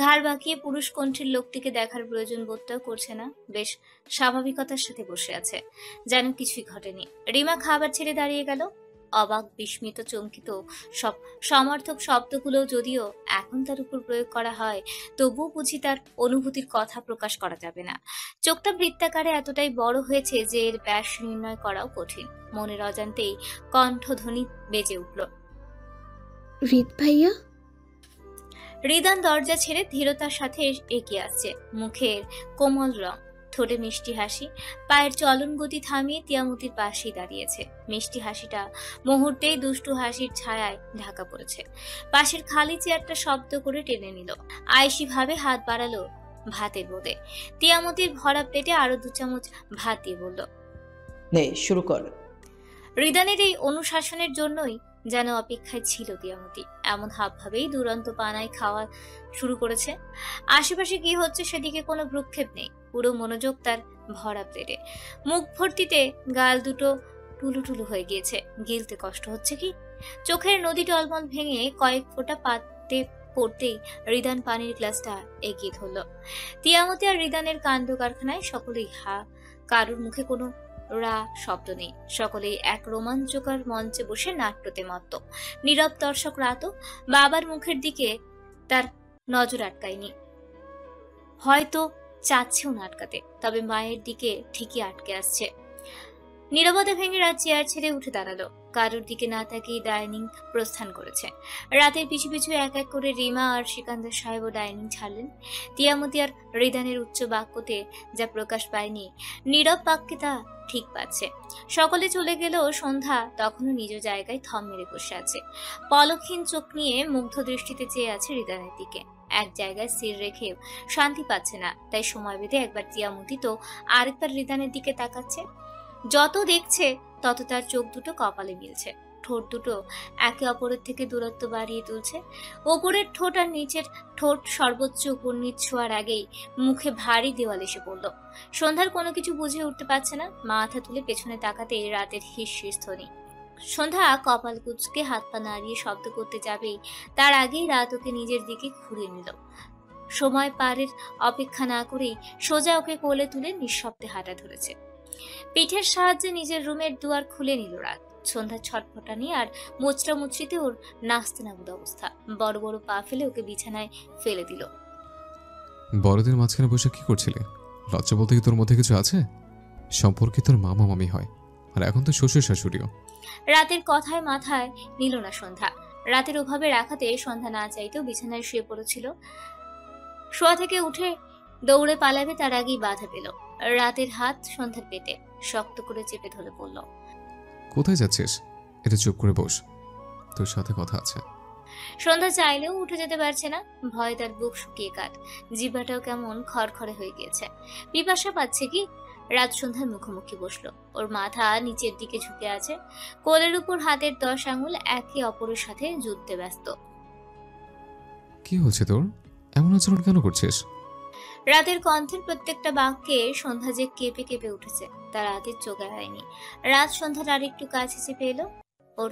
ঘাড় বাঁকিয়ে পুরুষ কণ্ঠের লোকটিকে দেখার প্রয়োজন বোধটাও করছে না। বেশ স্বাভাবিকতার সাথে বসে আছে, যেন কিছুই ঘটেনি। রিমা খাবার ছেড়ে দাঁড়িয়ে গেল। অবাক, বিস্মিত, চমকিত সব সমর্থক শব্দগুলো যদিও এখন তার উপর প্রয়োগ করা হয়, তবুও বুঝি তার অনুভূতির কথা প্রকাশ করা যাবে না। চোখটা বৃত্তাকারে এতটাই বড় হয়েছে যে এর ব্যাস নির্ণয় করাও কঠিন। মনের অজান্তেই কণ্ঠধ্বনি বেজে উঠল, রিত ভাইয়া। রিদান দরজা ছেড়ে ধীরতার সাথে এগিয়ে আসছে। মুখের কোমল রং, ঠোঁটে মিষ্টি হাসি। পায়ের চলন গতি থামিয়ে তিয়ামতির পাশেই দাঁড়িয়েছে। মিষ্টি হাসিটা মুহূর্তেই দুষ্টু হাসির ছায়ায় ঢাকা পড়েছে। পাশের খালি চেয়ারটা শব্দ করে টেনে নিল। আয়েশি ভাবে হাত বাড়ালো ভাতের বোদে। তিয়ামতির ভরা প্লেটে আরো 2 চামচ ভাত দিয়ে বলল, নে শুরু কর। রিদানের এই অনুশাসনের জন্যই যেন অপেক্ষায় ছিল তিয়ামতি। এমন হাবভাবেই দুরন্ত পানায় খাওয়া শুরু করেছে। আশেপাশে কি হচ্ছে সেদিকে কোনো ভ্রুক্ষেপ নেই, পুরো মনোযোগ তার ভরা প্লেটে। মুখ ভর্তিতে গাল দুটো টুলু টুলু হয়ে গিয়েছে। গিলতে কষ্ট হচ্ছে কি? চোখের নদী টলমল ভেঙে কয়েক ফোঁটা পাতে পড়তেই রিদান পানির গ্লাসটা এগিয়ে ধরল। তিয়ামতি আর রিদানের কাণ্ড কারখানায় সকলেই কারোর মুখে কোনো রা শব্দ নেই। সকলেই এক রোমাঞ্চকর মঞ্চে বসে নাট্যতে মত্ত। নীরব দর্শক রাতও বাবার মুখের দিকে তার নজর আটকায়নি, হয়তো চাচ্ছেও না আটকাতে, তবে মায়ের দিকে ঠিকই আটকে আসছে। নীরবতা ভেঙে রাত চেয়ার ছেড়ে উঠে দাঁড়ালো। কারোর দিকে না তাকিয়ে ডাইনিং প্রস্থান করেছে। রাতের পিছু পিছু এক এক করে রিমা আর সিকান্দার সাহেবও ডাইনিং ছাড়লেন। তিয়ামতি আর রিদানের উচ্চ বাক্যতে যা প্রকাশ পায়নি, নীরব বাক্যে তা ঠিক পাচ্ছে। সকলে চলে গেলেও সন্ধ্যা তখনও নিজ জায়গায় থম মেরে বসে আছে। পলকহীন চোখ নিয়ে মুগ্ধ দৃষ্টিতে চেয়ে আছে রিদানের দিকে। এক জায়গায় স্থির রেখেও শান্তি পাচ্ছে না, তাই সময় বেঁধে একবার তিয়ামতি তো আরেকবার রিদানের দিকে তাকাচ্ছে। যত দেখছে তত তার চোখ দুটো কপালে মিলছে। ঠোঁট দুটো একে অপরের থেকে দূরত্ব বাড়িয়ে তুলছে। ওপরের ঠোঁট আর নিচের ঠোঁট সর্বোচ্চ উপর্নিচ ছোঁয়ার আগেই মুখে ভারী দেওয়াল এসে পড়ল। সন্ধ্যার কোনো কিছু বুঝে উঠতে পারছে না। মাথা তুলে পেছনে তাকাতে রাতের হিসিস ধ্বনি। সন্ধ্যা কপাল কুঁচকে হাত পা নাড়িয়ে শব্দ করতে যাবেই তার আগেই রাত ওকে নিজের দিকে ঘুরিয়ে নিল। সময় পারের অপেক্ষা না করেই সোজা ওকে কোলে তুলে নিঃশব্দে হাঁটা ধরেছে। পিঠের সাহায্যে নিজের রুমের দুয়ার খুলে নিল রাত। সন্ধ্যার ছটফটানি আর মোচড়া মুচড়িতে ওর নাস্তে নাবুদ অবস্থা। বড় বড় পা ফেলে ওকে বিছানায় ফেলে দিল। বড়দের মাঝখানে বসে কি করছিলে? লজ্জা বলতে কি তোর মধ্যে কিছু আছে? সম্পর্কে তোর মামা মামি হয়, আর এখন তো শ্বশুর শাশুড়িও। রাতের কথায় মাথায় নিল না সন্ধ্যা। রাতের ওভাবে রাখাতে সন্ধ্যা না চাইতেও বিছানায় শুয়ে পড়েছিল। শোয়া থেকে উঠে দৌড়ে পালাবে তার আগেই বাধা পেল। রাতের হাত সন্ধ্যার পেটে শক্ত করে চেপে ধরে বলল, কোথায় যাচ্ছিস? এটা চুপ করে বস, তোর সাথে কথা আছে। সন্ধ্যা চাইলেও উঠে যেতে পারছে না। ভয় তার বুক শুকিয়ে কাট, জিহ্বাটাও কেমন খড়খড়ে হয়ে গিয়েছে। পিপাসা পাচ্ছে কি? রাত সন্ধ্যার মুখোমুখি বসলো। ওর মাথা নিচের দিকে ঝুঁকে আছে। কোলের উপর হাতের 10 আঙুল একে অপরের সাথে যুদ্ধে ব্যস্ত। কি হচ্ছে তোর? এমন আচরণ কেন করছিস? রাতের কণ্ঠের প্রত্যেকটা বাক্যে সন্ধ্যা যে কেঁপে কেঁপে উঠেছে তার আগের চোখে হয়নি। রাত সন্ধ্যার আর একটু কাছে চেপে এলো। ওর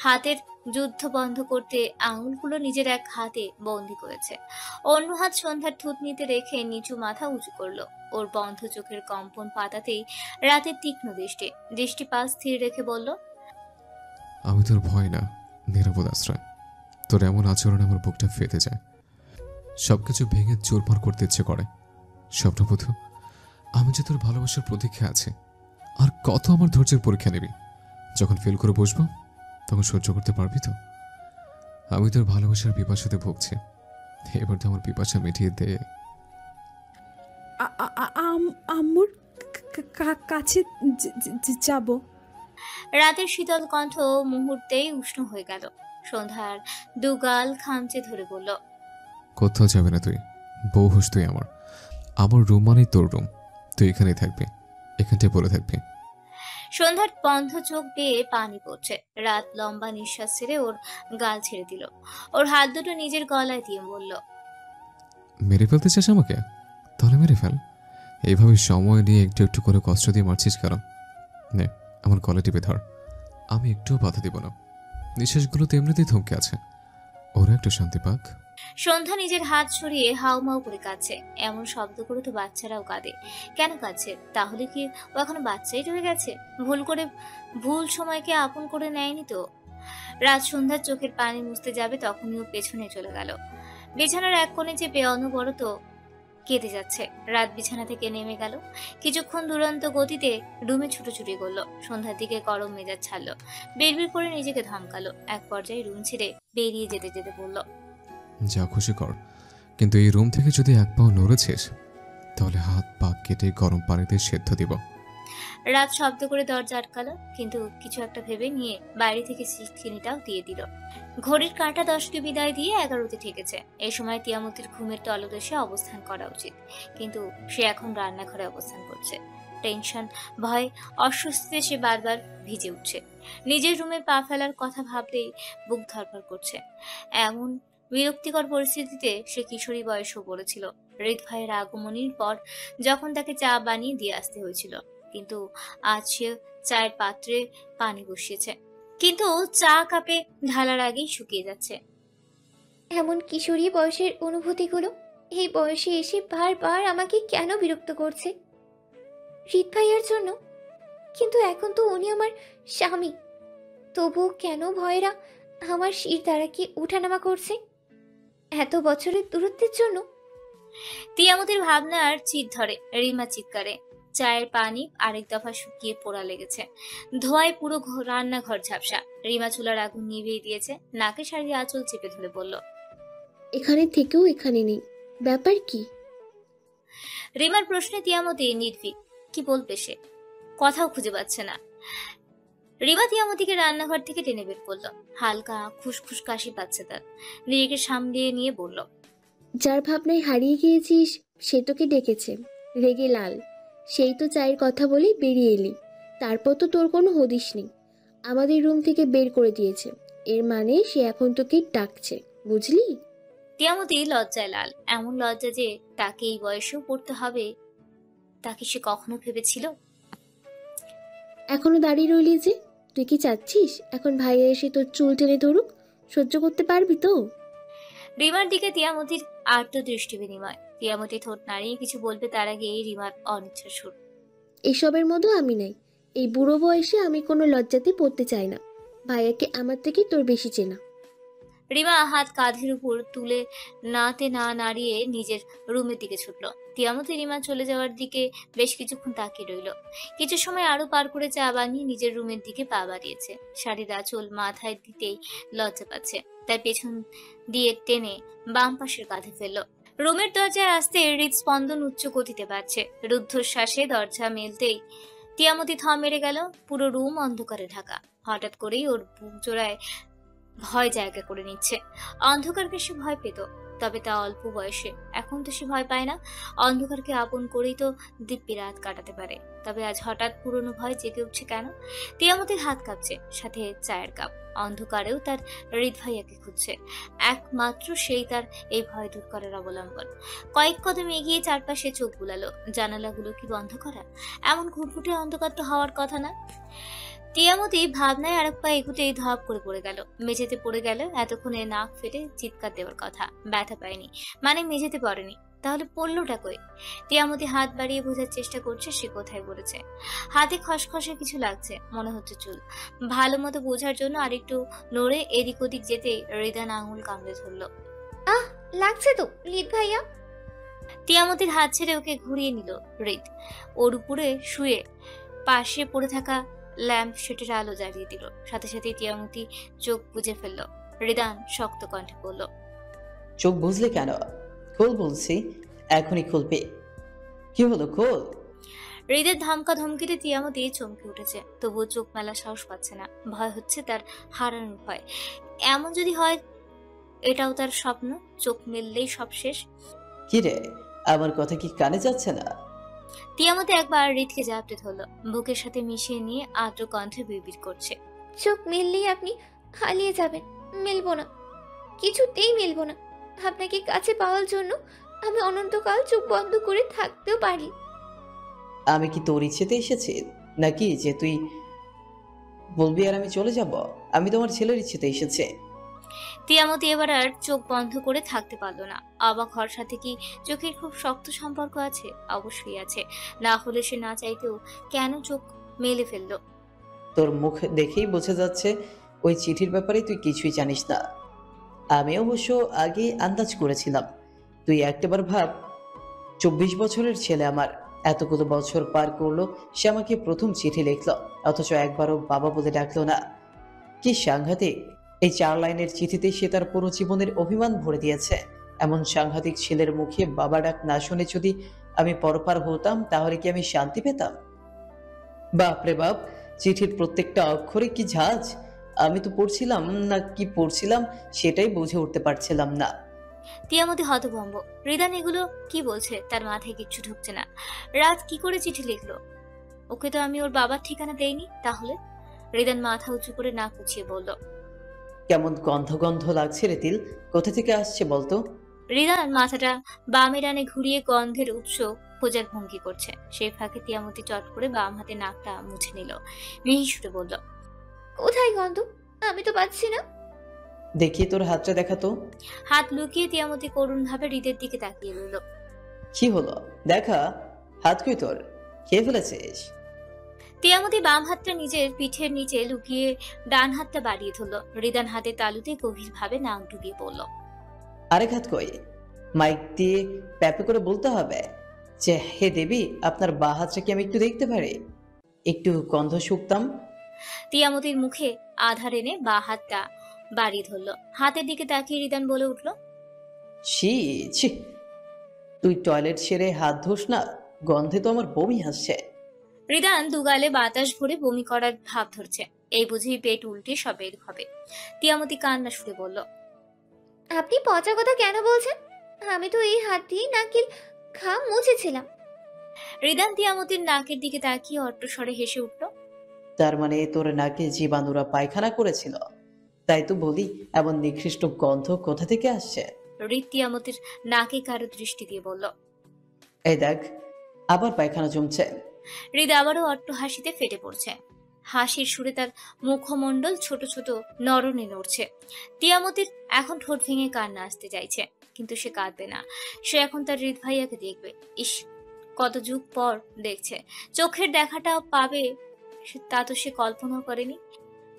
হাতের যুদ্ধ বন্ধ করতে আঙুলগুলো নিজের এক হাতে বন্দি করেছে। অন্য হাত সন্ধ্যার থুতনিতে রেখে নিচু মাথা উঁচু করলো। ওর বন্ধ চোখের কম্পন পাতাতেই রাতের তীক্ষ্ণ দৃষ্টি পাশ স্থির রেখে বলল, আমি তোর ভয় না, নিরাপদ আশ্রয়। তোর এমন আচরণ আমার বুকটা ফেটে যায়। সবকিছু ভেঙে চোরমার করতে ইচ্ছে করে। স্বপ্নবধূ, আমি যে তোর ভালোবাসার প্রতীক্ষা আছে। আর কত আমার ধৈর্যের পরীক্ষা নিবি? যখন ফেল করে বসবো তখন সহ্য করতে পারবি তো? আমি তোর ভালোবাসার পিপাসাতে ভুগছি, এবার তো আমার পিপাসা মিটিয়ে দে। আম্মুর কাছে যাব। রাতের শীতল কণ্ঠ মুহূর্তেই উষ্ণ হয়ে গেল। সন্ধ্যার দুগাল খামচে ধরে বলল, কোথাও যাবে না তুই। বউ হোস তুই আমার। আমার রুম মানেই তোর রুম। তুই এখানেই থাকবি, এখানটায় পড়ে থাকবি। সন্ধ্যার বন্ধ চোখ বেয়ে পানি পড়ছে। রাত লম্বা নিঃশ্বাস ছেড়ে ওর গাল ছেড়ে দিল। ওর হাত দুটো নিজের গলায় দিয়ে বলল, মেরে ফেলতে চাস আমাকে? তাহলে মেরে ফেল। এইভাবে সময় নিয়ে একটু একটু করে কষ্ট দিয়ে মারছিস কেন? নে, আমার গলা টিপে ধর। আমি একটুও বাধা দিব না। নিঃশ্বাসগুলো তো এমনিতেই থমকে আছে, ওরা একটু শান্তি পাক। সন্ধ্যা নিজের হাত সরিয়ে হাউমাউ করে কাঁদছে। এমন শব্দ করে তো বাচ্চারাও কাঁদে। কেন কাঁদছে? তাহলে কি ও এখনো বাচ্চাই রয়ে গেছে? ভুল সময়কে আপন করে নেয়নি তো? রাত সন্ধ্যার চোখের পানি মুছতে যাবে, তখনই ও পেছনে চলে গেল। বিছানার এক কোণে চেপে অনবরত কেঁদে যাচ্ছে। রাত বিছানা থেকে নেমে গেল। কিছুক্ষণ দুরন্ত গতিতে রুমে ছুটোছুটি করলো। সন্ধ্যার দিকে গরম মেজাজ ছাড়লো। বিড়বিড় করে নিজেকে ধমকালো। এক পর্যায়ে রুম ছেড়ে বেরিয়ে যেতে যেতে বলল, যা খুশি কর, কিন্তু এই রুম থেকে যদি এক পাও নড়েছিস তাহলে হাত পা কেটে গরম পানিতে সেদ্ধ দিব। রাত শব্দ করে দরজা আটকালো, কিন্তু কিছু একটা ভেবে নিয়ে বাইরে থেকে চিনিটাও দিয়ে দিল। ঘড়ির কাঁটা 10কে বিদায় দিয়ে 11তে ঠেকেছে। এই সময় তিয়ামতির ঘুমের তলদেশে অবস্থান করা উচিত, কিন্তু সে এখন রান্নাঘরে অবস্থান করছে। টেনশন, ভয়, অস্বস্তিতে সে বারবার ভিজে উঠছে। নিজের রুমে পা ফেলার কথা ভাবলেই বুক ধরফর করছে। এমন বিরক্তিকর পরিস্থিতিতে সে কিশোরী বয়সেও পড়েছিল। হৃদ ভাইয়ের আগমনের পর যখন তাকে চা বানিয়ে দিয়ে আসতে হয়েছিল, কিন্তু আজ সে চায়ের পাত্রে পানি বসিয়েছে, কিন্তু চা কাপে ঢালার আগেই শুকিয়ে যাচ্ছে। এমন কিশোরী বয়সের অনুভূতিগুলো এই বয়সে এসে বারবার আমাকে কেন বিরক্ত করছে? হৃদ ভাইয়ার জন্য? কিন্তু এখন তো উনি আমার স্বামী। তবুও কেন ভয়রা আমার শির দ্বারা কি উঠানামা করছে? এত বছরের দূরত্বের জন্য? তিয়ামতির ভাবনার চিৎ ধরে। রিমা চিৎকারে। চায়ের পানি আরেক দফা শুকিয়ে পোড়া লেগেছে। ধোঁয়ায় পুরো রান্নাঘর ঝাপসা। রিমা চুলার আগুন নিভিয়ে দিয়েছে। নাকে শাড়ির আঁচল চেপে ধরে বলল, এখানে থেকেও এখানে নেই, ব্যাপার কি? রিমার প্রশ্নে তিয়ামতি নির্ভীক। কি বলবে সে? কথাও খুঁজে পাচ্ছে না। রিমা তিয়ামতিকে রান্নাঘর থেকে টেনে বের করলো। হালকা খুসখুস কাশি পাচ্ছে তার। নিজেকে সামলিয়ে নিয়ে বলল, যার ভাবনায় হারিয়ে গিয়েছিস সে তোকে ডেকেছে, রেগে লাল। সেই তো চায়ের কথা বলে বেরিয়ে এলি, তারপর তো তোর কোনো হদিস নেই। আমাদের রুম থেকে বের করে দিয়েছে, এর মানে সে এখন তোকে ডাকছে, বুঝলি? তিয়ামতি লজ্জায় লাল। এমন লজ্জা যে তাকে এই বয়সেও পড়তে হবে, তাকে সে কখনো ভেবেছিল? এখনো দাঁড়িয়ে রইলি যে? তুই কি চাচ্ছিস এখন ভাইয়া এসে তোর চুল টেনে ধরুক? সহ্য করতে পারবি তো? রিমার দিকে তিয়ামতির আর্ত দৃষ্টি বিনিময়। তিয়ামতি ঠোঁট নাড়িয়ে কিছু বলবে, তার আগে রিমার অনিচ্ছা সুর। এসবের মধ্যে আমি নাই। এই বুড়ো বয়সে আমি কোনো লজ্জাতে পড়তে চাই না। ভাইয়াকে আমার থেকে তোর বেশি চেনা। রিমা হাত কাঁধের উপর তুলে নাতে না নাড়িয়ে নিজের রুমের দিকে ছুটল। তিয়ামতি রিমা চলে যাওয়ার দিকে বেশ কিছুক্ষণ তাকিয়ে রইল। কিছু সময় আরো পার করে চা বানিয়ে নিজের রুমের দিকে পা বাড়িয়েছে। শাড়ির আঁচল মাথায় দিতেই লজ্জা পাচ্ছে। তার পেছন দিয়ে টেনে বাম পাশের কাঁধে ফেলল। রুমের দরজায় আসতে হৃদস্পন্দন উচ্চ গতিতে বাড়ছে। রুদ্ধশ্বাসে দরজা মেলতেই তিয়ামতি থ মেরে গেল। পুরো রুম অন্ধকারে ঢাকা। হঠাৎ করেই ওর বুক জোড়ায় ভয় জায়গা করে নিচ্ছে। অন্ধকারকে সে ভয় পেত, তবে তা অল্প বয়সে। এখন তো সে ভয় পায় না। অন্ধকারকে আপন করেই তো দিব্যি রাত কাটাতে পারে। তবে আজ হঠাৎ পুরনো ভয় জেগে উঠছে কেন? তিয়ামতির হাত কাঁপছে, সাথে চায়ের কাপ। অন্ধকারেও তার হৃদ ভাইয়াকে খুঁজছে। একমাত্র সেই তার এই ভয় দূর করার অবলম্বন। কয়েক কদম এগিয়ে চারপাশে চোখ বুলালো। জানালাগুলো কি বন্ধ করা? এমন ঘুটঘুটে অন্ধকার তো হওয়ার কথা না। তিয়ামতি ভাবনায় আরেক পা এগুতেই ধপ করে পড়ে গেল। মেঝেতে পড়ে গেল। এতক্ষণে নাক ফেটে চিৎকার দেওয়ার কথা, ব্যথা পায়নি, মানে মেঝেতে পড়েনি। তাহলে পড়লোটা কই? তিয়ামতি হাত বাড়িয়ে বোঝার চেষ্টা করছে সে কোথায় পড়েছে। হাতে খসখসে কিছু লাগছে, মনে হচ্ছে চুল। ভালো মতো বোঝার জন্য আরেকটু নড়ে এদিক ওদিক যেতে হৃদান আঙুল কামড়ে ধরলো। আহ, লাগছে তো হৃদ ভাইয়া। তিয়ামতির হাত ছেড়ে ওকে ঘুরিয়ে নিল হৃদ। ওর উপরে শুয়ে পাশে পড়ে থাকা ল্যাম্প শেটের আলো জ্বালিয়ে দিল। সাথে সাথে তিয়ামতি চোখ বুজে ফেলল। হৃদান শক্ত কণ্ঠে বলল, চোখ বুঝলে কেন? খোল বলছি, এখনই খুলবে। কি হলো, খোল। হৃদের ধামকা ধমকিতে তিয়ামতি চমকে উঠেছে, তবুও চোখ মেলা সাহস পাচ্ছে না। ভয় হচ্ছে তার হারানোর ভয়। এমন যদি হয় এটাও তার স্বপ্ন, চোখ মেললেই সব শেষ। কি রে, আমার কথা কি কানে যাচ্ছে না? তিয়ামতি একবার হৃদকে জাপটে ধরল, বুকের সাথে মিশিয়ে নিয়ে আদ্র কণ্ঠে বিড়বিড় করছে। চোখ মিললেই আপনি হারিয়ে যাবেন। মিলবো না, কিছুতেই মিলবো না। আপনাকে কাছে পাওয়ার জন্য আমি অনন্তকাল চোখ বন্ধ করে থাকতেও পারি। আমি কি তোর ইচ্ছেতে এসেছি, নাকি যে তুই বলবি আর আমি চলে যাব? আমি তোমার ছেলের ইচ্ছেতে এসেছি। তিয়ামতি এবার আর চোখ বন্ধ করে থাকতে পারলো না। অবাক হওয়ার সাথে কি চোখের খুব শক্ত সম্পর্ক আছে? অবশ্যই আছে, না হলে সে না চাইতেও কেন চোখ মেলে ফেললো? তোর মুখ দেখেই বোঝা যাচ্ছে ওই চিঠির ব্যাপারে তুই কিছুই জানিস না। আমি অবশ্য আগে আন্দাজ করেছিলাম। তুই একটাবার ভাব, 24 বছরের ছেলে আমার, এতগুলো বছর পার করলো, সে আমাকে প্রথম চিঠি লিখলো, অথচ একবারও বাবা বলে ডাকলো না। কি সাংঘাতিক! এই 4 লাইনের চিঠিতে সে তার পুরো জীবনের অভিমান ভরে দিয়েছে। এমন সাংঘাতিক ছেলের মুখে বাবা ডাক না শুনে যদি আমি পরপার হতাম, তাহলে কি আমি শান্তি পেতাম? বাপ রে বাপ, চিঠির প্রত্যেকটা অক্ষরে কি ঝাঁজ! আমি তো পড়ছিলাম না কি পড়ছিলাম সেটাই বুঝে উঠতে পারছিলাম না। তিয়ামতি হতভম্ব। হৃদান এগুলো কি বলছে, তার মাথায় কিচ্ছু ঢুকছে না। রাত কি করে চিঠি লিখলো? ওকে তো আমি ওর বাবার ঠিকানা দেইনি। তাহলে? হৃদান মাথা উঁচু করে নাক উঁচিয়ে বলল। কেমন গন্ধ গন্ধ লাগছে রে তিল, কোথা থেকে আসছে বলতো? হৃদান মাথাটা বামে ডানে ঘুরিয়ে গন্ধের উৎস খোঁজার ভঙ্গি করছে। সেই ফাঁকে তিয়ামতি চট করে বাম হাতে নাকটা মুছে নিল। মিহি সুরে বলল, কোথায় গন্ধ? আমি তো পাচ্ছি না। দেখি তোর হাতটা দেখাতো। হাত লুকিয়ে তিয়ামতি করুণ ভাবে হৃদের দিকে তাকিয়ে রইল। কি হলো দেখা, হাত কই তোর? খেয়ে ফেলেছিস? তিয়ামতি বাম হাতটা নিজের পিঠের নিচে লুকিয়ে ডান হাতটা বাড়িয়ে ধরল। হৃদান হাতে তালুতে গভীর ভাবে নাক ডুবিয়ে পড়ল। আরেক হাত কই? মাইক দিয়ে প্যাপে করে বলতে হবে যে, হে দেবী, আপনার বা হাতটা কি আমি একটু দেখতে পারি? একটু গন্ধ শুকতাম। তিয়ামতির মুখে আধার এনে বা হাতটা বাড়িয়ে ধরল। হাতের দিকে তাকিয়ে হৃদান বলে উঠল, ছি ছি, তুই টয়লেট সেরে হাত ধোস না, গন্ধে তো আমার বমি আসছে। হৃদান দুগালে বাতাস ভরে বমি করার ভাব ধরছে। এই বুঝেই পেট উল্টে সব বের হবে। তিয়ামতি কান্না শুরু বলল, আপনি পচা কথা কেন বলছেন? আমি তো এই হাত দিয়ে নাকের ঘাম মুছেছিলাম। হৃদান তিয়ামতির নাকের দিকে তাকিয়ে অট্টস্বরে হেসে উঠল। তার মানে তোর নাকে জীবাণুরা পায়খানা করেছিল? তাই তো বলি, এমন নিকৃষ্ট গন্ধ কোথা থেকে আসছে? হৃদ তিয়ামতির নাকে কারো দৃষ্টি দিয়ে বলল। এই দেখ, আবার পায়খানা জমছে। হৃদ আবারও অট্ট হাসিতে ফেটে পড়ছে। হাসির সুরে তার মুখমণ্ডল ছোট ছোট নরনে নড়ছে। তিয়ামতির এখন ঠোঁট ভেঙে কান্না আসতে চাইছে, কিন্তু সে কাঁদবে না। সে এখন তার হৃদ ভাইয়াকে দেখবে। ইস, কত যুগ পর দেখছে। চোখের দেখাটাও পাবে, তা তো সে কল্পনাও করেনি।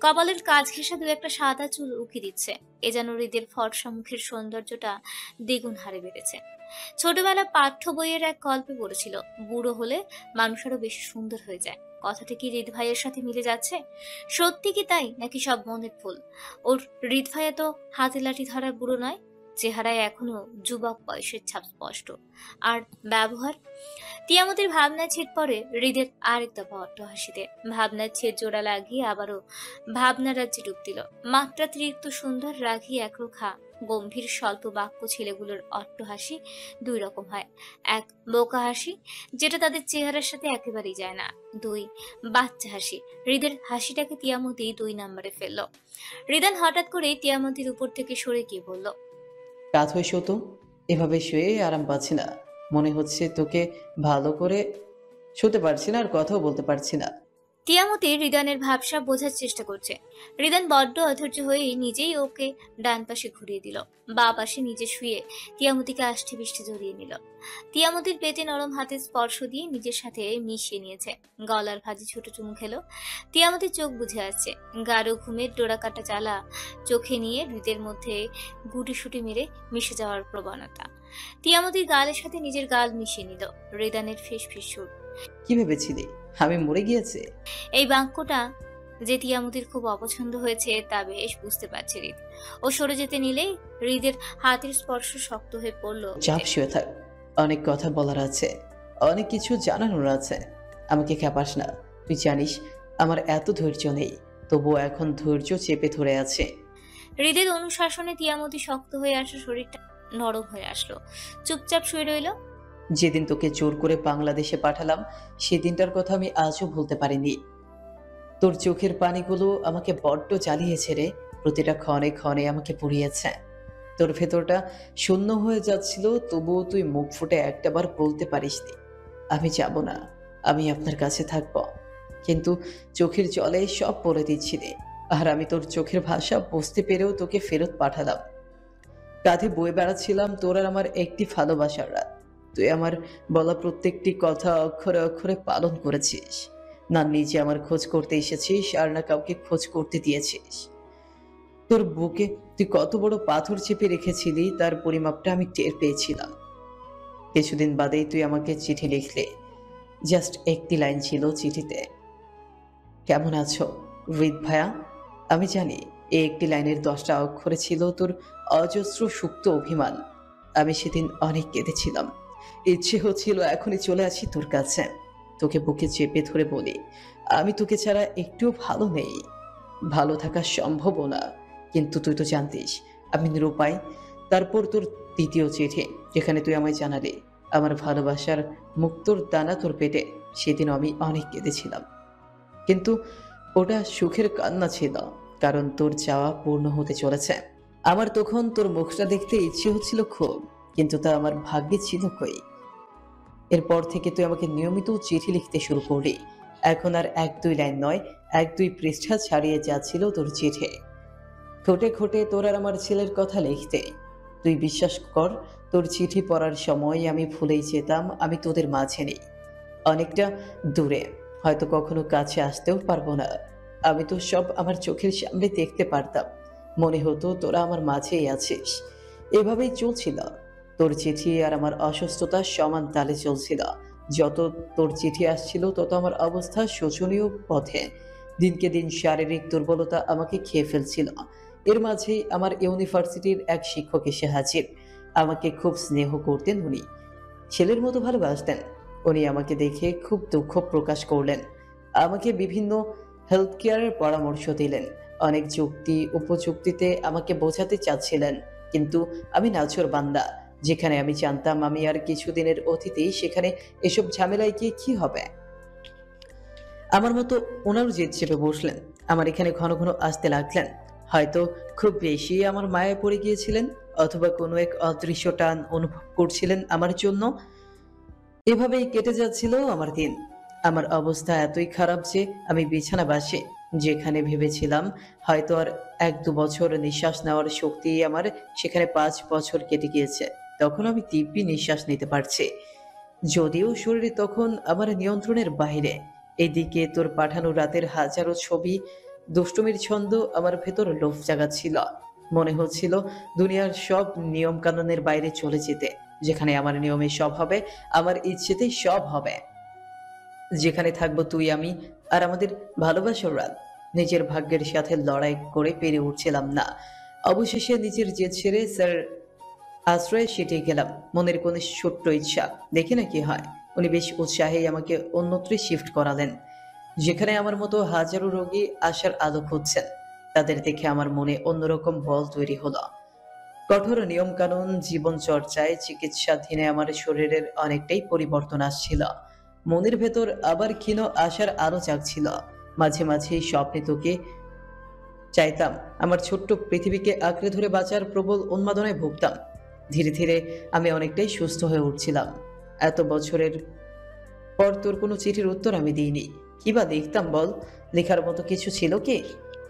কপালের কাজ ঘেঁষা দু একটা সাদা চুল উকি দিচ্ছে। এ যেন হৃদের ফর্সা মুখের সৌন্দর্যটা দ্বিগুণ হারে বেড়েছে। ছোটবেলা পাঠ্য বইয়ের এক গল্পে পড়েছিল, বুড়ো হলে মানুষ আরো বেশি সুন্দর হয়ে যায়। কথাটা কি হৃদ ভাইয়ের সাথে মিলে যাচ্ছে? সত্যি কি তাই, নাকি সব মনের ভুল? ওর হৃদ ভাইয়া তো হাতে লাঠি ধরার বুড়ো নয়, চেহারায় এখনো যুবক বয়সের ছাপ স্পষ্ট। আর ব্যবহার? তিয়ামতির ভাবনায় ছেদ পড়ে হৃদের আরেক দফা অট্ট হাসিতে। ভাবনার ছেদ জোড়া লাগিয়ে আবারও ভাবনা রাজ্যে ডুব দিল। মাত্রাতিরিক্ত সুন্দর রাগী একরোখা গম্ভীর স্বল্প বাক্য ছেলেগুলোর অট্ট হাসি দুই রকম হয়। এক, বোকা হাসি, যেটা তাদের চেহারার সাথে একেবারেই যায় না। দুই, বাচ্চা হাসি। হৃদের হাসিটাকে তিয়ামতি 2 নম্বরে ফেলল। হৃদান হঠাৎ করে তিয়ামতির উপর থেকে সরে গিয়ে বলল, রাত হয়ে শো তো, এভাবে শুয়ে আরাম পাচ্ছি না। মনে হচ্ছে তোকে ভালো করে শুতে পারছি না, আর কথাও বলতে পারছি না। তিয়ামতি হৃদানের ভাবসা বোঝার চেষ্টা করছে। হৃদান বড্ড অধৈর্য হয়ে নিজেই ওকে ডান পাশে ঘুরিয়ে দিল। বা পাশে নিজে শুয়ে তিয়ামতিকে আষ্টে পৃষ্ঠে জড়িয়ে নিল। তিয়ামতির পেটে নরম হাতের স্পর্শ দিয়ে নিজের সাথে মিশিয়ে নিয়েছে। গলার ভাঁজে ছোট চুমু খেলো। তিয়ামতির চোখ বুঝে আসছে। গাঢ় ঘুমের ডোরা কাটা জ্বালা চোখে নিয়ে হৃদের মধ্যে গুটিসুটি মেরে মিশে যাওয়ার প্রবণতা। তিয়ামতির গালের সাথে নিজের গাল মিশিয়ে নিল। হৃদানের ফিস ফিস সুর। কি ভেবেছিলি আমি মরে গিয়েছে? এই বাক্যটা যে তিয়ামতির খুব অপছন্দ হয়েছে তা বেশ বুঝতে পারছে হৃদ। ও সরে যেতে নিলেই হৃদের হাতের স্পর্শ শক্ত হয়ে পড়ল। চাপ শুয়ে থাক, অনেক কথা বলার আছে, অনেক কিছু জানানোর আছে। আমাকে খেপাস না। তুই জানিস আমার এত ধৈর্য নেই, তবুও এখন ধৈর্য চেপে ধরে আছে। হৃদের অনুশাসনে তিয়ামতি শক্ত হয়ে আসলো, শরীরটা নরম হয়ে আসলো, চুপচাপ শুয়ে রইল। যেদিন তোকে জোর করে বাংলাদেশে পাঠালাম সেদিনটার কথা আমি আজও ভুলতে পারিনি। তোর চোখের পানিগুলো আমাকে বড্ড জ্বালিয়েছে রে, প্রতিটা ক্ষণে ক্ষণে আমাকে পুড়িয়েছে। তোর ভেতরটা শূন্য হয়ে যাচ্ছিল, তবুও তুই মুখ ফুটে একটাবার বলতে পারিসনি আমি যাব না, আমি আপনার কাছে থাকব। কিন্তু চোখের জলে সব বলে দিচ্ছিলে, আর আমি তোর চোখের ভাষা বুঝতে পেরেও তোকে ফেরত পাঠালাম। কাঁধে বয়ে বেড়াচ্ছিলাম তোর আর আমার একটি ভালোবাসার রাত। তুই আমার বলা প্রত্যেকটি কথা অক্ষরে অক্ষরে পালন করেছিস। না নিজে আমার খোঁজ করতে এসেছিস, আর না কাউকে খোঁজ করতে দিয়েছিস। তোর বুকে তুই কত বড় পাথর চেপে রেখেছিলি তার পরিমাপটা আমি টের পেয়েছিলাম। কিছুদিন বাদেই তুই আমাকে চিঠি লিখলে। জাস্ট একটি লাইন ছিল চিঠিতে, কেমন আছো হৃদ ভাইয়া। আমি জানি এই একটি লাইনের 10টা অক্ষরে ছিল তোর অজস্র সুপ্ত অভিমান। আমি সেদিন অনেক কেঁদেছিলাম, ইচ্ছে হচ্ছিল এখনই চলে আসি তোর কাছে, তোকে বুকে চেপে ধরে বলি আমি তোকে ছাড়া একটুও ভালো নেই, ভালো থাকা সম্ভবও না। কিন্তু তুই তো জানতিস আমি নিরুপায়। তারপর তোর দ্বিতীয় চিঠি, যেখানে তুই আমায় জানালি আমার ভালোবাসার মুক্তোর দানা তোর পেটে, সেদিনও আমি অনেক কেঁদেছিলাম। কিন্তু ওটা সুখের কান্না ছিল, কারণ তোর চাওয়া পূর্ণ হতে চলেছে। আমার তখন তোর মুখটা দেখতে ইচ্ছে হচ্ছিল খুব, কিন্তু তা আমার ভাগ্যে ছিল কই। এরপর থেকে তুই আমাকে নিয়মিত চিঠি লিখতে শুরু করলি। এখন আর 1-2 লাইন নয়, 1-2 পৃষ্ঠা ছাড়িয়ে যাচ্ছিল তোর চিঠি। খোটে খোটে তোর আর আমার ছেলের কথা লিখতে। তুই বিশ্বাস কর, তোর চিঠি পড়ার সময় আমি ভুলেই যেতাম আমি তোদের মাঝে নেই, অনেকটা দূরে, হয়তো কখনো কাছে আসতেও পারবো না। আমি তো সব আমার চোখের সামনে দেখতে পারতাম, মনে হতো তোরা আমার মাঝেই আছিস। এভাবেই চলছিল। তোর চিঠি আর আমার অসুস্থতা সমান তালে চলছিল। যত তোর চিঠি আসছিল তত আমার অবস্থা শোচনীয় পথে। দিনকে দিন শারীরিক দুর্বলতা আমাকে খেয়ে ফেলছিল। এর মাঝেই আমার ইউনিভার্সিটির এক শিক্ষক এসে হাজির। আমাকে খুব স্নেহ করতেন উনি, ছেলের মতো ভালোবাসতেন। উনি আমাকে দেখে খুব দুঃখ প্রকাশ করলেন, আমাকে বিভিন্ন হেলথ কেয়ারের পরামর্শ দিলেন, অনেক যুক্তি উপযুক্তিতে আমাকে বোঝাতে চাচ্ছিলেন। কিন্তু আমি নাছোড় বান্দা, যেখানে আমি জানতাম আমি আর কিছুদিনের অতিথি, সেখানে এসব ঝামেলায় গিয়ে কি হবে। আমার মতো ওনারও জেদ চেপে বসলেন, আমার এখানে ঘন ঘন আসতে লাগলেন। হয়তো খুব বেশি আমার মায়ায় পড়ে গিয়েছিলেন, অথবা কোনো এক অদৃশ্য টান অনুভব করছিলেন আমার জন্য। এভাবেই কেটে যাচ্ছিল আমার দিন। আমার অবস্থা এতই খারাপ যে আমি বিছানাবাসে, যেখানে ভেবেছিলাম হয়তো আর 1-2 বছর নিঃশ্বাস নেওয়ার শক্তি আমার, সেখানে 5 বছর কেটে গিয়েছে। তখন আমি দিব্যি নিঃশ্বাস নিতে পারছি, যদিও শরীরে তখন আমার নিয়ন্ত্রণের বাইরে। এদিকে তোর পাঠানো রাতের হাজারো ছবি, দুষ্টুমির ছন্দ আমার ভেতর লোভ জাগাচ্ছিল। মনে হচ্ছিল দুনিয়ার সব নিয়ম কানুনের বাইরে চলে যেতে, যেখানে আমার নিয়মে সব হবে, আমার ইচ্ছেতেই সব হবে, যেখানে থাকবো তুই আমি আর আমাদের ভালোবাসার রাত। নিজের ভাগ্যের সাথে লড়াই করে পেরে উঠছিলাম না। অবশেষে নিজের জেদ ছেড়ে স্যার আশ্রয়ে সেটে গেলাম। মনের কোনো ছোট্ট ইচ্ছা, দেখি না কি হয়। উনি বেশ উৎসাহেই আমাকে অন্যত্রে শিফট করালেন, যেখানে আমার মতো হাজারো রোগী আসার আলো খুঁজছেন। তাদের দেখে আমার মনে অন্যরকম বল তৈরি হলো। কঠোর নিয়ম কানুন, জীবন চর্চায়, চিকিৎসাধীনে আমার শরীরের অনেকটাই পরিবর্তন আসছিল। মনের ভেতর আবার ক্ষীণ আশার আলো জাগছিল। মাঝে মাঝে স্বপ্নে তোকে চাইতাম, আমার ছোট্ট পৃথিবীকে আঁকড়ে ধরে বাঁচার প্রবল উন্মাদনায় ভুগতাম। ধীরে ধীরে আমি অনেকটাই সুস্থ হয়ে উঠছিলাম। এত বছরের পর তোর কোনো চিঠির উত্তর আমি দিইনি, কিবা লিখতাম বল? লেখার মতো কিছু ছিল কি?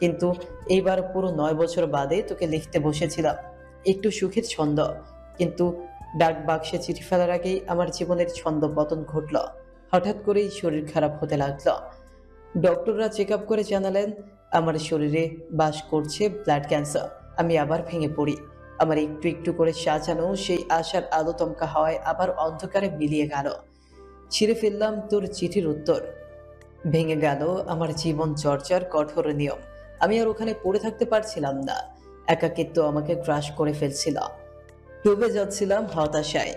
কিন্তু এইবার পুরো 9 বছর বাদে তোকে লিখতে বসেছিলাম, একটু সুখের ছন্দ। কিন্তু ডাক বাক্সে চিঠি ফেলার আগেই আমার জীবনের ছন্দ পতন ঘটল। হঠাৎ করেই শরীর খারাপ হতে লাগলো। ডক্টররা চেক আপ করে জানালেন আমার শরীরে বাস করছে ব্লাড ক্যান্সার। আমি আবার ভেঙে পড়ি। আমার একটু একটু করে সাজানো সেই আশার আলো তমকা হওয়ায় আবার অন্ধকারে মিলিয়ে গেল। ছিঁড়ে ফেললাম তোর চিঠির উত্তর। ভেঙে গেল আমার জীবন চর্চার কঠোর নিয়ম। আমি আর ওখানে পড়ে থাকতে পারছিলাম না। একাকিত্ব আমাকে গ্রাস করে ফেলছিল। ডুবে যাচ্ছিলাম হতাশায়।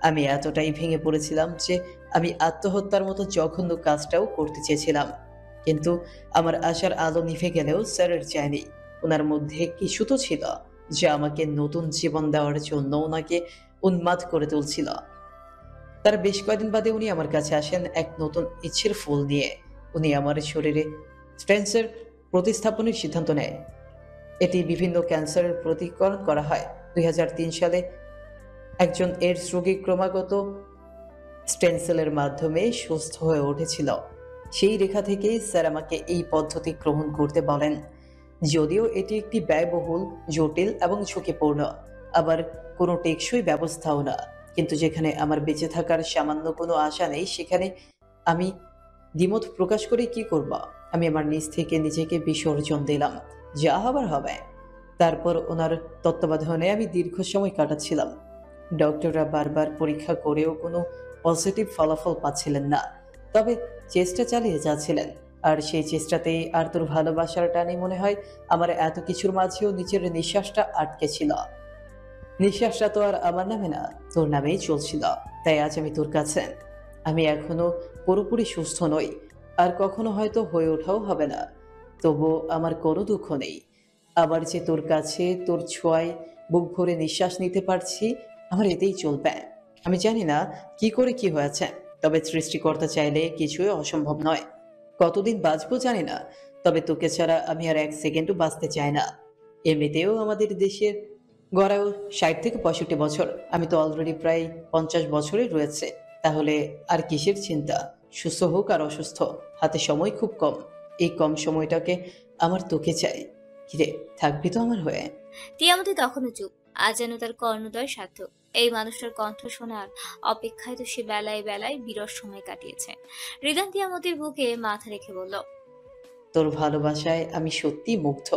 আমি এতটাই ভেঙে পড়েছিলাম যে আমি আত্মহত্যার মতো জঘন্য কাজটাও করতে চেয়েছিলাম, কিন্তু আমার আশার আলো নিভে গেলেও স্যারের চায়নি। ওনার মধ্যে কিছু তো ছিল যা আমাকে নতুন জীবন দেওয়ার জন্য ওনাকে উন্মাদ করে তুলছিল। তার বেশ কয়েকদিন বাদে উনি আমার কাছে আসেন এক নতুন ইচ্ছের ফুল নিয়ে। উনি আমার শরীরে স্টেন্সের প্রতিস্থাপনের সিদ্ধান্ত নেয়। এটি বিভিন্ন ক্যান্সারের প্রতিকরণ করা হয়। 2003 সালে একজন এইডস রোগী ক্রমাগত স্টেম সেলের মাধ্যমে সুস্থ হয়ে উঠেছিল। সেই রেখা থেকেই স্যার আমাকে এই পদ্ধতি গ্রহণ করতে বলেন। যদিও এটি একটি ব্যয়বহুল, জটিল এবং ঝুঁকিপূর্ণ, আবার কোনো টেকসই ব্যবস্থাও না, কিন্তু যেখানে আমার বেঁচে থাকার সামান্য কোনো আশা নেই সেখানে আমি দ্বিমত প্রকাশ করে কি করব? আমি আমার নিজ থেকে নিজেকে বিসর্জন দিলাম। যা হবার হবে। তারপর ওনার তত্ত্বাবধানে আমি দীর্ঘ সময় কাটাচ্ছিলাম। ডক্টররা বারবার পরীক্ষা করেও কোনো পজিটিভ ফলাফল পাচ্ছিলেন না, তবে চেষ্টা চালিয়ে যাচ্ছিলেন। আর সেই চেষ্টাতেই আর তোর ভালোবাসার টানে মনে হয় আমার এত কিছুর মাঝেও নিজের নিঃশ্বাসটা আটকে ছিল। নিঃশ্বাসটা তো আর আমার নামে না, তোর নামেই চলছিল। তাই আজ আমি তোর কাছে। আমি এখনো পুরোপুরি সুস্থ নই, আর কখনো হয়তো হয়ে ওঠাও হবে না, তবু আমার কোনো দুঃখ নেই। আবার যে তোর কাছে, তোর ছোঁয়ায় বুক ভরে নিঃশ্বাস নিতে পারছি, আমার এতেই চলবে। আমি জানি না কি করে কি হয়েছে, তবে সৃষ্টিকর্তা চাইলে কিছুই অসম্ভব নয়। কতদিন বাঁচবো জানি না, তবে তোকে ছাড়া আমি আর এক সেকেন্ডও বাঁচতে চাই না। এমনিতেও আমাদের দেশের গড়াও 60 থেকে 65 বছর, আমি তো অলরেডি প্রায় 50 বছরে রয়েছে। তাহলে আর কিসের চিন্তা? সুস্থ হোক আর অসুস্থ, হাতে সময় খুব কম। এই কম সময়টাকে আমার তোকে চাই। কিরে, থাকবি তো আমার হয়ে? তিয়ামতি তখনও চুপ, আজ যেন তার কর্ণদয় সার্থক। এই মানুষটার কণ্ঠ শোনার অপেক্ষায় তো সে বেলায় বেলায় বিরস সময় কাটিয়েছে। রিদান তিয়ামতির বুকে মাথা রেখে বলল, তোর ভালোবাসায় আমি সত্যি মুগ্ধ।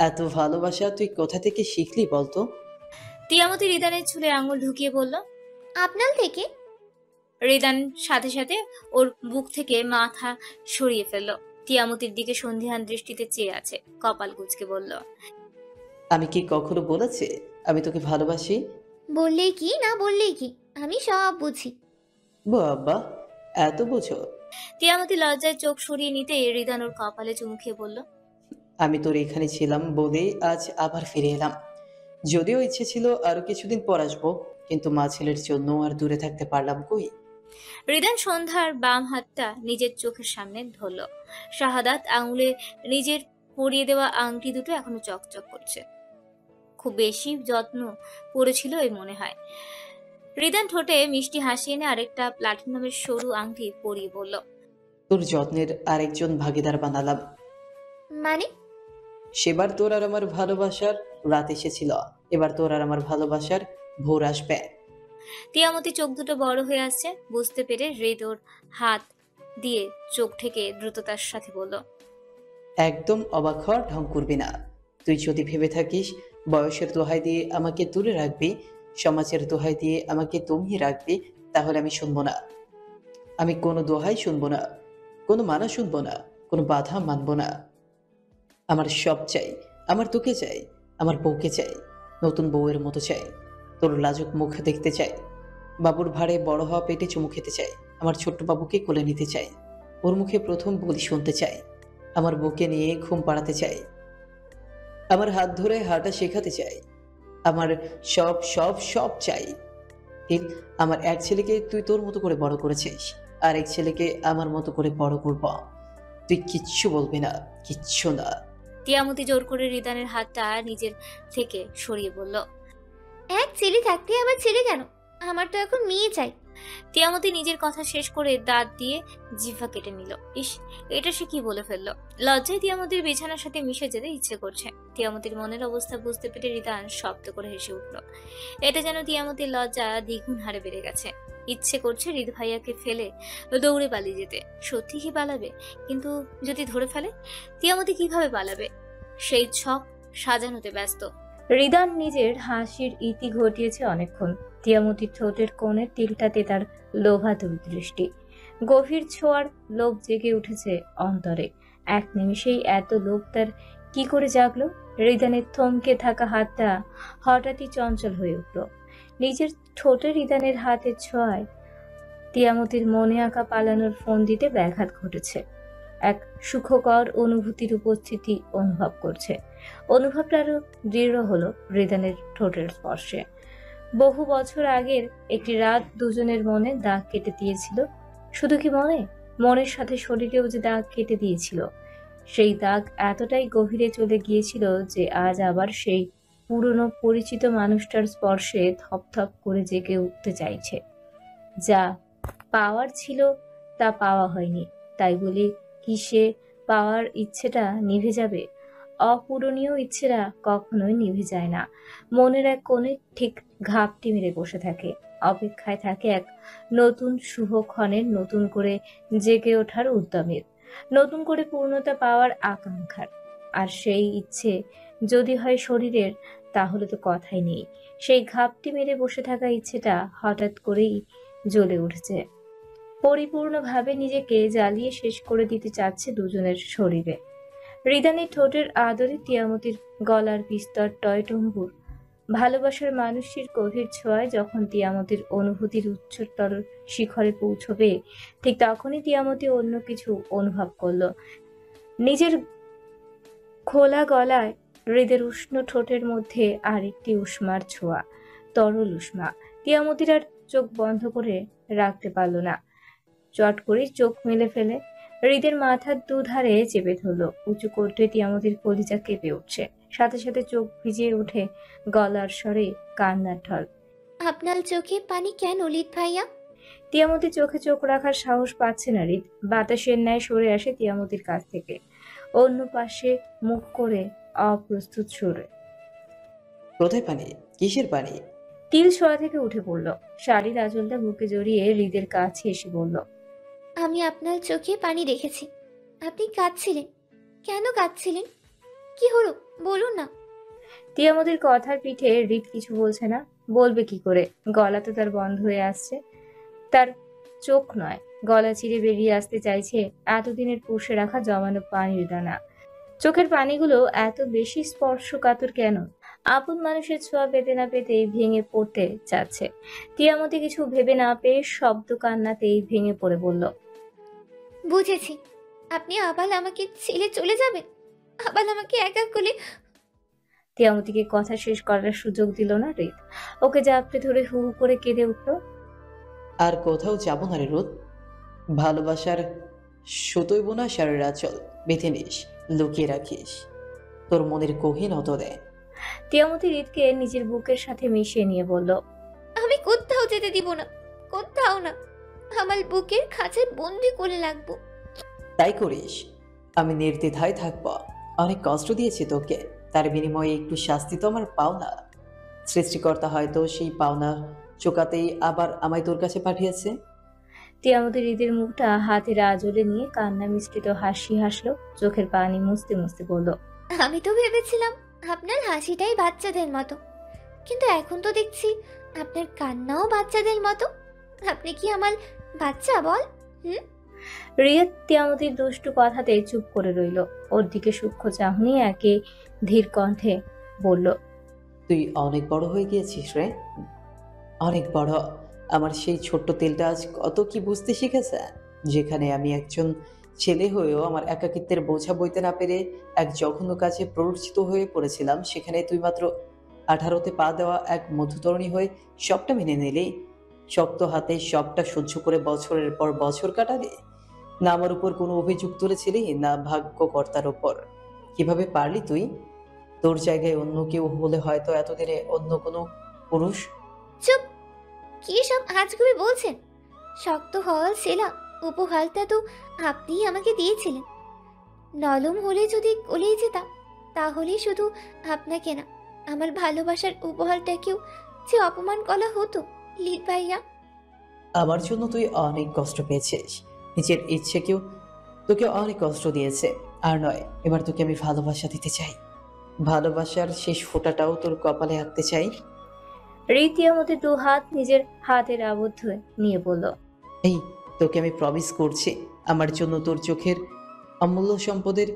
এত ভালোবাসা তুই কোথা থেকে শিখলি বলতো? তিয়ামতি রিদানের চুলে আঙুল ঢুকিয়ে বলল। আপনার থেকে? রিদান সাথে সাথে ওর বুক থেকে মাথা সরিয়ে ফেলল। তিয়ামতির দিকে সন্ধিহান দৃষ্টিতে চেয়ে আছে, কপাল কুঁচকে বলল, আমি কি কখনো বলেছি আমি তোকে ভালোবাসি? বললেই কি, না বললেই কি, আমি সব বুঝি। বাবা, এত বুঝো? তিয়ামতি লজ্জায় চোখ সরিয়ে নিতে রিদান ওর কপালে চুমু খেয়ে বলল, আমি তোর এখানে ছিলাম বলেই আজ আবার ফিরে এলাম। যদিও ইচ্ছে ছিল আরো কিছুদিন পর আসবো, কিন্তু মা ছেলের জন্য আর দূরে থাকতে পারলাম কই। রিদান সন্ধ্যার বাম হাতটা নিজের চোখের সামনে ধরল। শাহাদাত আঙুলে নিজের পরিয়ে দেওয়া আংটি দুটো এখনো চকচক করছে। খুব বেশি যত্ন করেছিল এই মনে হয়। রিদান ঠোঁটে মিষ্টি হাসি এনে আরেকটা প্লাটিনামের সরু আংটি পরিয়ে বলল, তোর যত্নের আরেকজন ভাগিদার বানালাম। মানে? সেবার তোর আর আমার ভালোবাসার রাত এসেছিল, এবার তোর আর আমার ভালোবাসার ভোর আসবে। তিয়ামতি চোখ দুটো বড় হয়ে আসছে বুঝতে পেরে হৃদ ওর হাত দিয়ে চোখ ঢেকে দ্রুততার সাথে বলল, একদম অবাক হওয়ার ঢং করবি না। তুই যদি ভেবে থাকিস বয়সের দোহাই দিয়ে আমাকে দূরে রাখবি, সমাজের দোহাই দিয়ে আমাকে দমিয়ে রাখবি, তাহলে আমি শুনবো না। আমি কোনো দোহাই শুনবো না, কোনো মানা শুনবো না, কোনো বাধা মানবো না। আমার সব চাই, আমার তোকে চাই, আমার বউকে চাই, নতুন বউয়ের মতো চাই। তোর লাজুক মুখ দেখতে চাই, বাবুর ভাড়ে বড় হওয়া পেটে চুমু খেতে চাই, আমার ছোট্ট বাবুকে কোলে নিতে চাই, ওর মুখে প্রথম বলি শুনতে চাই, আমার বুকে নিয়ে ঘুম পাড়াতে চাই, আমার হাত ধরে হাঁটা শেখাতে চাই, আমার সব সব সব চাই। ঠিক আমার এক ছেলেকে তুই তোর মতো করে বড় করেছিস, আর এক ছেলেকে আমার মতো করে বড় করব। তুই কিচ্ছু বলবি না, কিচ্ছু না। তিয়ামতি জোর করে রিদানের হাতটা নিজের থেকে সরিয়ে বলল, এক ছেলে থাকতে আবার ছেলে কেন? আমার তো এখন মেয়ে চাই। তিয়ামতি নিজের কথা শেষ করে দাঁত দিয়ে জিহ্বা কেটে নিল। ইস, এটা সে কি বলে ফেললো! লজ্জায় তিয়ামতির বিছানার সাথে মিশে যেতে ইচ্ছে করছে। তিয়ামতির মনের অবস্থা বুঝতে পেরে রিদান শব্দ করে হেসে উঠল। এটা যেন তিয়ামতির লজ্জা দ্বিগুণ হারে বেড়ে গেছে। ইচ্ছে করছে হৃদ ভাইয়াকে ফেলে দৌড়ে পালিয়ে যেতে। সত্যি কি পালাবে? কিন্তু যদি ধরে ফেলে, তিয়ামতি কিভাবে পালাবে? সেই ছক সাজানোতে ব্যস্ত। রিদান নিজের হাসির ইতি ঘটিয়েছে অনেকক্ষণ। তিয়ামতির ঠোঁটের কোণে তিলটাতে তার লোভাতুর দৃষ্টি। গভীর ছোঁয়ার লোভ জেগে উঠেছে অন্তরে। এক নিমিষেই এত লোভ তার কি করে জাগলো? রিদানের থমকে থাকা হাতটা হঠাৎই চঞ্চল হয়ে উঠল। নিজের ঠোঁটে রিদানের হাতের ছোঁয়ায় তিয়ামতির মনে আঁকা পালানোর ফোন দিতে ব্যাঘাত ঘটেছে। এক সুখকর অনুভূতির উপস্থিতি অনুভব করছে। অনুভবটা আরো দৃঢ় হলো রিদানের ঠোঁটের স্পর্শে। বহু বছর আগের একটি রাত দুজনের মনে দাগ কেটে দিয়েছিল। শুধু কি মনে, মনের সাথে শরীরেও যে দাগ কেটে দিয়েছিল। সেই দাগ এতটাই গভীরে চলে গিয়েছিল যে আজ আবার সেই পুরনো পরিচিত মানুষটার স্পর্শে থপথপ করে জেগে উঠতে চাইছে। যা পাওয়ার ছিল তা পাওয়া হয়নি, তাই বলি কি সে পাওয়ার ইচ্ছেটা নিভে যাবে? অপূরণীয় ইচ্ছেরা কখনোই নিভে যায় না। মনের এক কোণে ঠিক ঘাপটি মেরে বসে থাকে, অপেক্ষায় থাকে এক নতুন শুভক্ষণের, নতুন করে জেগে ওঠার উদ্যমের, নতুন করে পূর্ণতা পাওয়ার আকাঙ্ক্ষার। আর সেই ইচ্ছে যদি হয় শরীরের, তাহলে তো কথাই নেই। সেই ঘাপটি মেরে বসে থাকা ইচ্ছেটা হঠাৎ করেই জ্বলে উঠেছে। পরিপূর্ণভাবে নিজেকে জ্বালিয়ে শেষ করে দিতে চাচ্ছে দুজনের শরীরে। রিদানের ঠোঁটের আদরে তিয়ামতির গলার বিস্তর টয়টম্বুর ভালোবাসার মানুষটির গভীর ছোঁয়ায় যখন তিয়ামতির অনুভূতির উচ্চতর শিখরে পৌঁছবে, ঠিক তখনই তিয়ামতি অন্য কিছু অনুভব করলো। নিজের খোলা গলায় হৃদের উষ্ণ ঠোঁটের মধ্যে আরেকটি উষ্মার ছোঁয়া, তরল উষ্মা। তিয়ামতির আর চোখ বন্ধ করে রাখতে পারল না, চট করে চোখ মেলে ফেলে হৃদের মাথার দুধারে চেপে ধরলো। উঁচু কণ্ঠে তিয়ামতির কলিজা কেঁপে উঠছে, সাথে সাথে চোখ ভিজিয়ে উঠে গলার স্বরে কান্নার ঢল। আপনার চোখে পানি কেন লিত ভাইয়া? তিয়ামতি চোখে চোখ রাখার সাহস পাচ্ছে না হৃদ। বাতাসের ন্যায় সরে আসে তিয়ামতির কাছ থেকে, অন্য পাশে মুখ করে অপ্রস্তুত সরে। কোথায় পানি? কিসের পানি? তিল শোয়া থেকে উঠে পড়ল, শাড়ির আঁচলটা বুকে জড়িয়ে হৃদের কাছে এসে বলল, আমি আপনার চোখে পানি দেখেছি। আপনি কাঁদছিলেন। কেন কাঁদছিলেন? কি হলো বলুন না। তিয়ামতির কথার পিঠে হৃদ কিছু বলছে না, বলবে কি করে? গলা তো তার বন্ধ হয়ে আসছে। তার চোখ নয়, গলা চিরে বেরিয়ে আসতে চাইছে এতদিনের পুষে রাখা জমানো পানির দানা। চোখের পানিগুলো এত বেশি স্পর্শকাতর কেন? আপন মানুষের ছোঁয়া পেতে না পেতেই ভেঙে পড়তে চাচ্ছে। তিয়ামতি কিছু ভেবে না পেয়ে শব্দ কান্নাতেই ভেঙে পড়ে বলল, বুঝেছি, আপনি আবার আমাকে ছেড়ে চলে যাবেন, আবার আমাকে একা কোলে। তিয়ামতিকে কথা শেষ করার সুযোগ দিল না হৃদ। ওকে জাপটে ধরে হু হু করে কেঁদে উঠল। আর কোথাও যাব না রে রোদ। ভালোবাসার সুতোই বোনা শাড়ির আঁচল বেঁধে নিস, লুকিয়ে রাখিস তোর মনের গহীন অতলে। তিয়ামতি হৃদকে নিজের বুকের সাথে মিশিয়ে নিয়ে বলল, আমি কোথাও যেতে দিব না, কোথাও না। আমার বুকের খাঁচায় বন্দি করে রাখবো। তাই করিস, আমি নির্দ্বিধায় থাকবো। অনেক কষ্ট দিয়েছি তোকে, তার বিনিময়ে একটু শাস্তি তো আমার পাওনা। সৃষ্টিকর্তা হয়তো সেই পাওনা চোকাতেই আবার আমায় তোর কাছে পাঠিয়েছে। তিয়ামতি হৃদের মুখটা হাতের আঁচলে নিয়ে কান্না মিশ্রিত হাসি হাসলো, চোখের পানি মুছতে মুছতে বলল, আমি তো ভেবেছিলাম আপনার হাসিটাই বাচ্চাদের মতো, কিন্তু এখন তো দেখছি আপনার কান্নাও বাচ্চাদের মতো। আপনি কি আমার বাচ্চা বল? রিয়াদ তিয়ামতির দুষ্টু কথাতে চুপ করে রইল। ওর দিকে সূক্ষ্ম চাহনি একে ধীর কণ্ঠে বলল, তুই অনেক বড় হয়ে গিয়েছিস রে, অনেক বড়। আমার সেই ছোট্ট তেলটা আজ কত কি বুঝতে শিখেছে। যেখানে আমি একজন ছেলে হয়েও আমার একাকিত্বের বোঝা বইতে না পেরে এক জঘন্য কাজে প্ররোচিত হয়ে পড়েছিলাম, সেখানে তুই মাত্র 18তে পা দেওয়া এক মধুতরণী হয়ে সবটা মেনে নিলি। শক্ত হাতে সবটা সহ্য করে বছরের পর বছর কাটালি। না আমার উপর কোনো অভিযোগ তুলেছিলি, না ভাগ্যকর্তার উপর। কিভাবে পারলি তুই? তোর জায়গায় অন্য কেউ হলে হয়তো এতদিনে অন্য কোনো পুরুষ। চুপ! কি সব আজগুবি বলছেন? শক্ত হওয়ার সেলা উপহারটা তো আপনিই আমাকে দিয়েছিলেন। নরম হলে যদি গলেই যেতাম, তাহলে শুধু আপনাকে না, আমার ভালোবাসার উপহারটাকেও যে অপমান করা হতো লিট ভাইয়া। আমার জন্য তুই অনেক কষ্ট পেয়েছিস, নিজের ইচ্ছেকেও তোকে অনেক কষ্ট দিয়েছে। আর নয়, এবার তোকে আমি ভালোবাসা দিতে চাই, ভালোবাসার শেষ ফোঁটাটাও তোর কপালে আঁকতে চাই। রিতিয়ার মধ্যে দু হাত নিজের হাতের আবদ্ধ নিয়ে বলল, এই তোকে আমি প্রমিস করছি, আমার জন্য তোর চোখের অমূল্য সম্পদের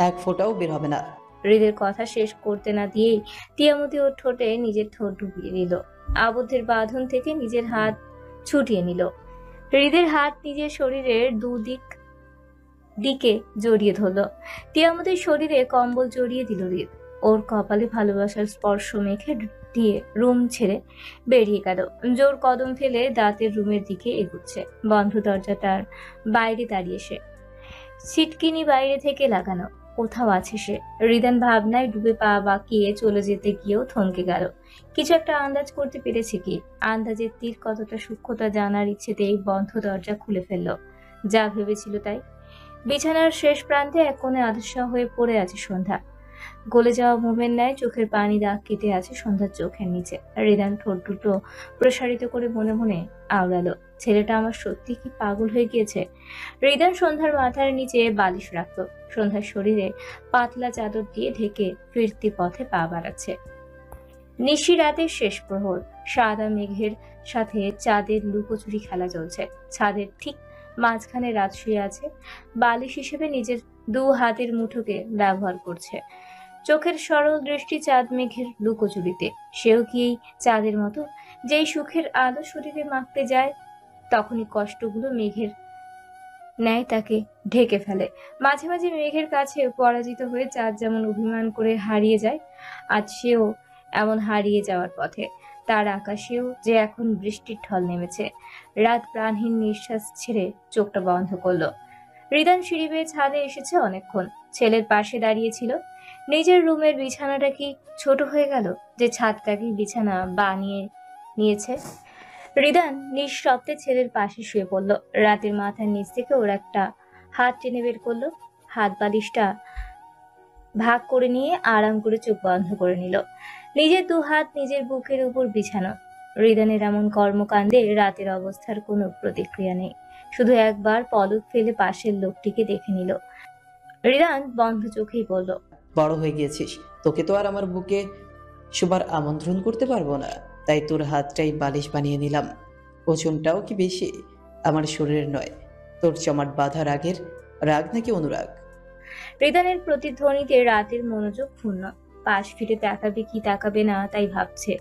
এক ফোঁটাও বের হবে না। হৃদের কথা শেষ করতে না দিয়েই তিয়ামতি ওর ঠোঁটে নিজের ঠোঁট ঢুকিয়ে দিল। আবদ্ধের বাঁধন থেকে নিজের হাত ছুটিয়ে নিল। হৃদের হাত নিজের শরীরের দিকে জড়িয়ে ধরল। তিয়ামতের শরীরে কম্বল জড়িয়ে দিল হৃদ। ওর কপালে ভালোবাসার স্পর্শ মেখে দিয়ে রুম ছেড়ে বেরিয়ে গেল। জোর কদম ফেলে দাঁতের রুমের দিকে এগুচ্ছে। বন্ধ দরজাটার বাইরে দাঁড়িয়ে সে। ছিটকিনি বাইরে থেকে লাগানো, কোথাও আছে সে। হৃদান ভাবনায় ডুবে পা বাঁকিয়ে চলে যেতে গিয়েও থমকে গেল। কিছু একটা আন্দাজ করতে পেরেছে কি? আন্দাজের তীর কতটা সূক্ষ্মতা জানার ইচ্ছেতেই বন্ধ দরজা খুলে ফেলল। যা ভেবেছিল তাই। বিছানার শেষ প্রান্তে এক কোণে আধশা হয়ে পড়ে আছে সন্ধ্যা। গলে যাওয়া মোমের ন্যায় চোখের পানি দাগ কেটে আছে সন্ধ্যার চোখের নিচে। হৃদান ঠোঁট দুটো প্রসারিত করে মনে মনে আওড়ালো, ছেলেটা আমার সত্যি কি পাগল হয়ে গিয়েছে? হৃদান সন্ধ্যার মাথার নিচে বালিশ রাখলো। সন্ধ্যার শরীরে পাতলা চাদর দিয়ে ঢেকে ফিরতি পথে পা বাড়াচ্ছে। নিশি রাতের শেষ প্রহর। সাদা মেঘের সাথে চাঁদের লুকোচুরি খেলা চলছে। ছাদের ঠিক মাঝখানে রাত শুয়ে আছে। বালিশ হিসেবে নিজের দু হাতের মুঠোকে ব্যবহার করছে। চোখের সরল দৃষ্টি চাঁদ মেঘের লুকোচুরিতে। সেও কি এই চাঁদের মতো? যেই সুখের আলো শরীরে মাখতে যায় তখনই কষ্টগুলো মেঘের ন্যায় তাকে ঢেকে ফেলে। মাঝে মাঝে মেঘের কাছে পরাজিত হয়ে চাঁদ যেমন অভিমান করে হারিয়ে যায়, আজ সেও এমন হারিয়ে যাওয়ার পথে। তার আকাশেও যে এখন বৃষ্টির ঢল নেমেছে। রাত প্রাণহীন নিঃশ্বাস ছেড়ে চোখটা বন্ধ করলো। হৃদান সিঁড়ি বেয়ে ছাদে এসেছে অনেকক্ষণ। ছেলের পাশে দাঁড়িয়েছিল। নিজের রুমের বিছানাটা কি ছোট হয়ে গেল যে ছাদটাকে বিছানা বানিয়ে নিয়েছে? হৃদান নিঃশব্দে ছেলের পাশে শুয়ে পড়ল। রাতের মাথার নিচ থেকে ওর একটা হাত টেনে বের করলো। হাত বালিশটা ভাগ করে নিয়ে আরাম করে চোখ বন্ধ করে নিল। নিজের দু হাত নিজের বুকের উপর বিছানো। হৃদানের এমন কর্মকাণ্ডে রাতের অবস্থার কোনো প্রতিক্রিয়া নেই। শুধু একবার পলক ফেলে পাশের লোকটিকে দেখে নিল। হৃদান বন্ধ চোখেই বলল, বড় হয়ে গিয়েছিস, তোকে তো আর আমার বুকে শোবার আমন্ত্রণ করতে পারবো না, তাই তোর হাতটাই বালিশ বানিয়ে নিলাম। ওজনটাও কি বেশি? আমার শরীরের নয়, তোর চমাট বাঁধা রাগের রাগ নাকি অনুরাগ? হৃদানের প্রতিধ্বনিতে রাতের মনোযোগ ক্ষুণ্ণ। পাশ ফিরে তাকাবে কি তাকাবে না তাই ভাবছে।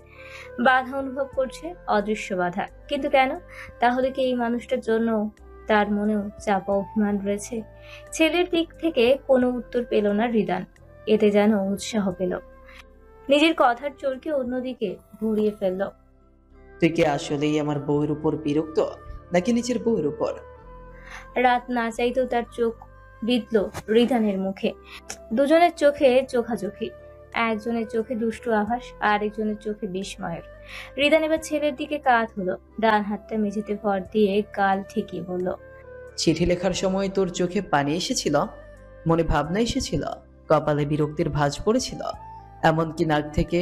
বাধা অনুভব করছে, অদৃশ্য বাধা। কিন্তু কেন? তাহলে কি এই মানুষটার জন্য তার মনেও চাপা অভিমান রয়েছে? ছেলের দিক থেকে কোনো উত্তর পেল না হৃদান। এতে যেন উৎসাহ পেল। নিজের কথার চোরকে অন্যদিকে ঘুরিয়ে ফেলল। তুই কি আসলেই আমার বউয়ের উপর বিরক্ত নাকি নিজের বউয়ের উপর? রাত না চাইতেও তার চোখ বিঁধল হৃদানের মুখে। দুজনের চোখে চোখাচোখি। একজনের চোখে দুষ্টু আভাস, আর একজনের চোখে বিস্ময়ের। হৃদান এবার ছেলের দিকে কাত হলো। ডান হাতটা মেঝেতে ভর দিয়ে গাল ঠেকিয়ে বলল, চিঠি লেখার সময় তোর চোখে পানি এসেছিল, মনে ভাবনা এসেছিল, কপালে বিরক্তির ভাঁজ পড়েছিল, এমনকি নাক থেকে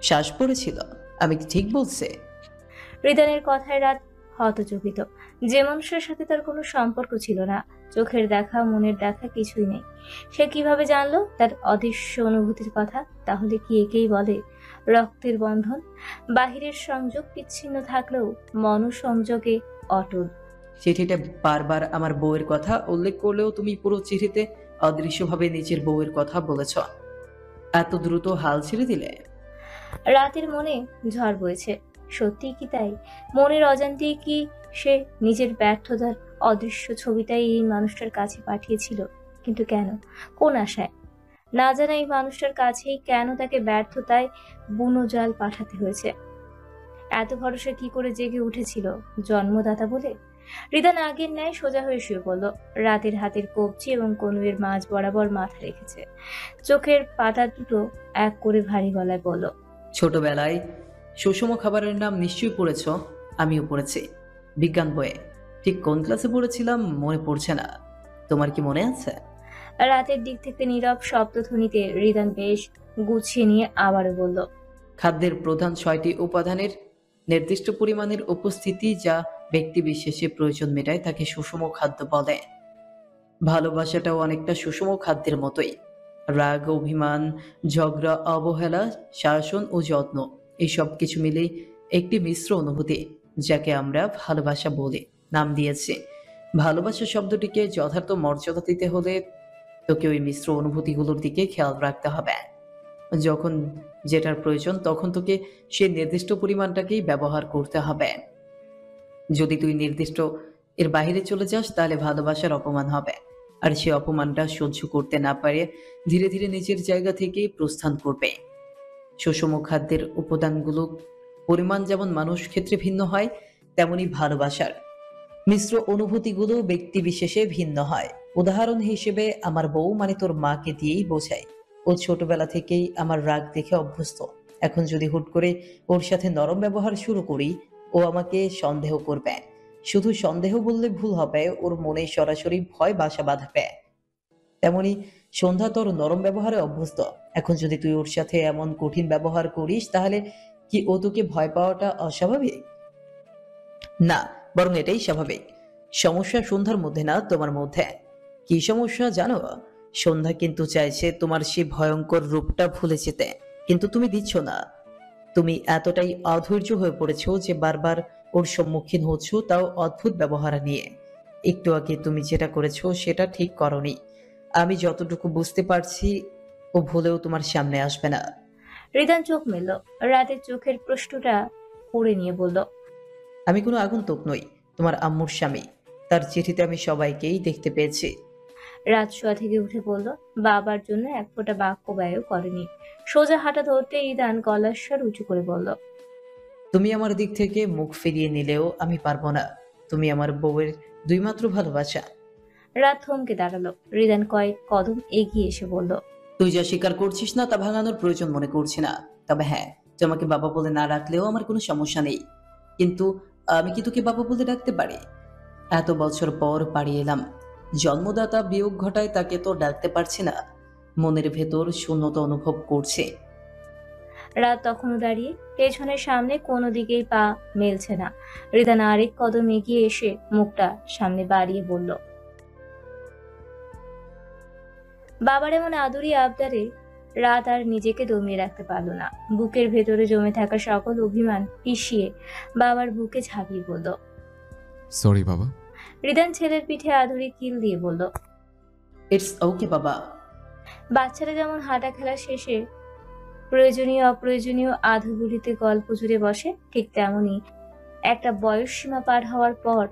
শ্বাস পড়েছিল। আমি কি ঠিক বলছি? হৃদানের কথায় রাত হতচকিত। যে মানুষের সাথে তার কোনো সম্পর্ক ছিল না, চোখের দেখা মনের দেখা কিছুই নেই, সে কিভাবে জানলো তার অদৃশ্য অনুভূতির কথা? তাহলে কি একেই বলে রক্তের বন্ধন? বাহিরের সংযোগ বিচ্ছিন্ন থাকলেও মনোসংযোগে অটল। চিঠিতে বারবার আমার বউয়ের কথা উল্লেখ করলেও তুমি পুরো চিঠিতে অদৃশ্যভাবে নিজের বউয়ের কথা বলেছ। এত দ্রুত হাল ছেড়ে দিলে? রাতের মনে ঝড় বইছে। সত্যি কি তাই? মনের অজান্তেই কি সে নিজের ব্যর্থতার অদৃশ্য ছবিটাই এই মানুষটার কাছে পাঠিয়েছিল? কিন্তু কেন? কোন আশায়? না জানা এই মানুষটার কাছেই কেন তাকে ব্যর্থতায় বুনো জাল পাঠাতে হয়েছে? এত ভরসা কি করে জেগে উঠেছিল জন্মদাতা বলে? হৃদান আগের ন্যায় সোজা হয়ে শুয়ে পড়ল। রাতের হাতের কবজি এবং কনুয়ের মাঝ বরাবর মাথা রেখেছে। চোখের পাতা দুটো এক করে ভারী গলায় বলল, ছোটবেলায় সুষম খাবারের নাম নিশ্চয়ই পড়েছ। আমিও পড়েছি, বিজ্ঞান বইয়ে। ঠিক কোন ক্লাসে পড়েছিলাম মনে পড়ছে না, তোমার কি মনে আছে? রাতের দিক থেকে নীরব শব্দধ্বনিতে হৃদান বেশ গুছিয়ে নিয়ে আবারও বলল, খাদ্যের প্রধান 6টি উপাদানের নির্দিষ্ট পরিমাণের উপস্থিতি যা ব্যক্তি বিশেষে প্রয়োজন মেটায় তাকে সুষম খাদ্য বলে। ভালোবাসাটাও অনেকটা সুষম খাদ্যের মতোই। রাগ, অভিমান, ঝগড়া, অবহেলা, শাসন ও যত্ন, এই সব কিছু মিলে একটি মিশ্র অনুভূতি যাকে আমরা ভালোবাসা বলে নাম দিয়েছি। ভালোবাসা শব্দটিকে যথার্থ মর্যাদা দিতে হলে তোকে ওই মিশ্র অনুভূতিগুলোর দিকে খেয়াল রাখতে হবে। যখন যেটার প্রয়োজন তখন তোকে সে নির্দিষ্ট পরিমাণটাকেই ব্যবহার করতে হবে। যদি তুই নির্দিষ্ট এর বাইরে চলে যাস তাহলে ভালোবাসার অপমান হবে, আর সে অপমানটা সহ্য করতে না পারে ধীরে ধীরে নিজের জায়গা থেকেই প্রস্থান করবে। সুষম খাদ্যের উপাদানগুলো পরিমাণ যেমন মানুষ ক্ষেত্রে ভিন্ন হয়, তেমনি ভালোবাসার মিশ্র অনুভূতিগুলো ব্যক্তি বিশেষে ভিন্ন হয়। উদাহরণ হিসেবে আমার বউ মানে তোর মাকে দিয়েই বোঝাই। ও ছোটবেলা থেকেই আমার রাগ দেখে অভ্যস্ত। এখন যদি হুট করে ওর সাথে নরম ব্যবহার শুরু করি, ও আমাকে সন্দেহ করবে। শুধু সন্দেহ বললে ভুল হবে, ওর মনে সরাসরি ভয় বাসা বাঁধবে। তেমনি সন্ধ্যা তোর নরম ব্যবহারে অভ্যস্ত। এখন যদি তুই ওর সাথে এমন কঠিন ব্যবহার করিস, তাহলে কি ও তোকে ভয় পাওয়াটা অস্বাভাবিক? না, বরং এটাই স্বাভাবিক। সমস্যা সন্ধ্যার মধ্যে না, তোমার মধ্যে। কি সমস্যা জানো? সন্ধ্যা কিন্তু চাইছে তোমার সেই ভয়ঙ্কর রূপটা ভুলে যেতে, কিন্তু তুমি দিচ্ছ না। তুমি এতটাই অধৈর্য হয়ে পড়েছো যে বারবার ওর সম্মুখীন হচ্ছ, তাও অদ্ভুত ব্যবহার নিয়ে। একটু আগে তুমি যেটা করেছো সেটা ঠিক করনি। আমি যতটুকু বুঝতে পারছি, ও ভুলেও তোমার সামনে আসবে না। রিদান চোখ মেলল, রাতের চোখের প্রশ্নটা পড়ে নিয়ে বলল, আমি কোনো আগন্তুক নই, তোমার আম্মুর স্বামী। তার চিঠিতে আমি সবাইকেই দেখতে পেয়েছি। রাত শোয়া থেকে উঠে বলল, বাবার জন্য এক ফোঁটা বাক্য ব্যয়ও করেনি। সোজা হাঁটা ধরতে রিদান গলার স্বর উঁচু করে বলল, তুমি আমার দিক থেকে মুখ ফিরিয়ে নিলেও আমি পারবো না। তুমি আমার বউয়ের দুই মাত্র ভালোবাসা। রাত থমকে দাঁড়ালো। রিদান কয়েক কদম এগিয়ে এসে বলল, তুই যা স্বীকার করছিস না তা ভাঙানোর প্রয়োজন মনে করছি না। তবে হ্যাঁ, তুই আমাকে বাবা বলে না ডাকলেও আমার কোনো সমস্যা নেই। কিন্তু আমি কি তোকে বাবা বলে ডাকতে পারি? এত বছর পর পাড়ি এলাম। জন্মদাতা বিয়োগ ঘটায় তাকে তো ডাকতে পারছি না। মনের ভেতর শূন্যতা অনুভব করছে। রাত তখনও দাঁড়িয়ে, পেছনের সামনে কোনো দিকেই পা মেলছে না। রিদান আরেক কদম এগিয়ে এসে মুখটা সামনে বাড়িয়ে বলল, বাবার এমন আদুরি আবদারে রাত আর নিজেকে দমিয়ে রাখতে পারল না। বুকের ভেতরে জমে থাকা সকল অভিমান পিষিয়ে বাবার বুকে ঝাঁপিয়ে বলল, সরি বাবা। রিদান ছেলের পিঠে আদুরি কিল দিয়ে বলল, ইটস ওকে বাবা। বাচ্চারা যেমন হাঁটা খেলা শেষে প্রয়োজনীয় অপ্রয়োজনীয় আধুগুলিতে গল্প জুড়ে বসে, ঠিক তেমনি একটা বয়স সীমা পার হওয়ার পর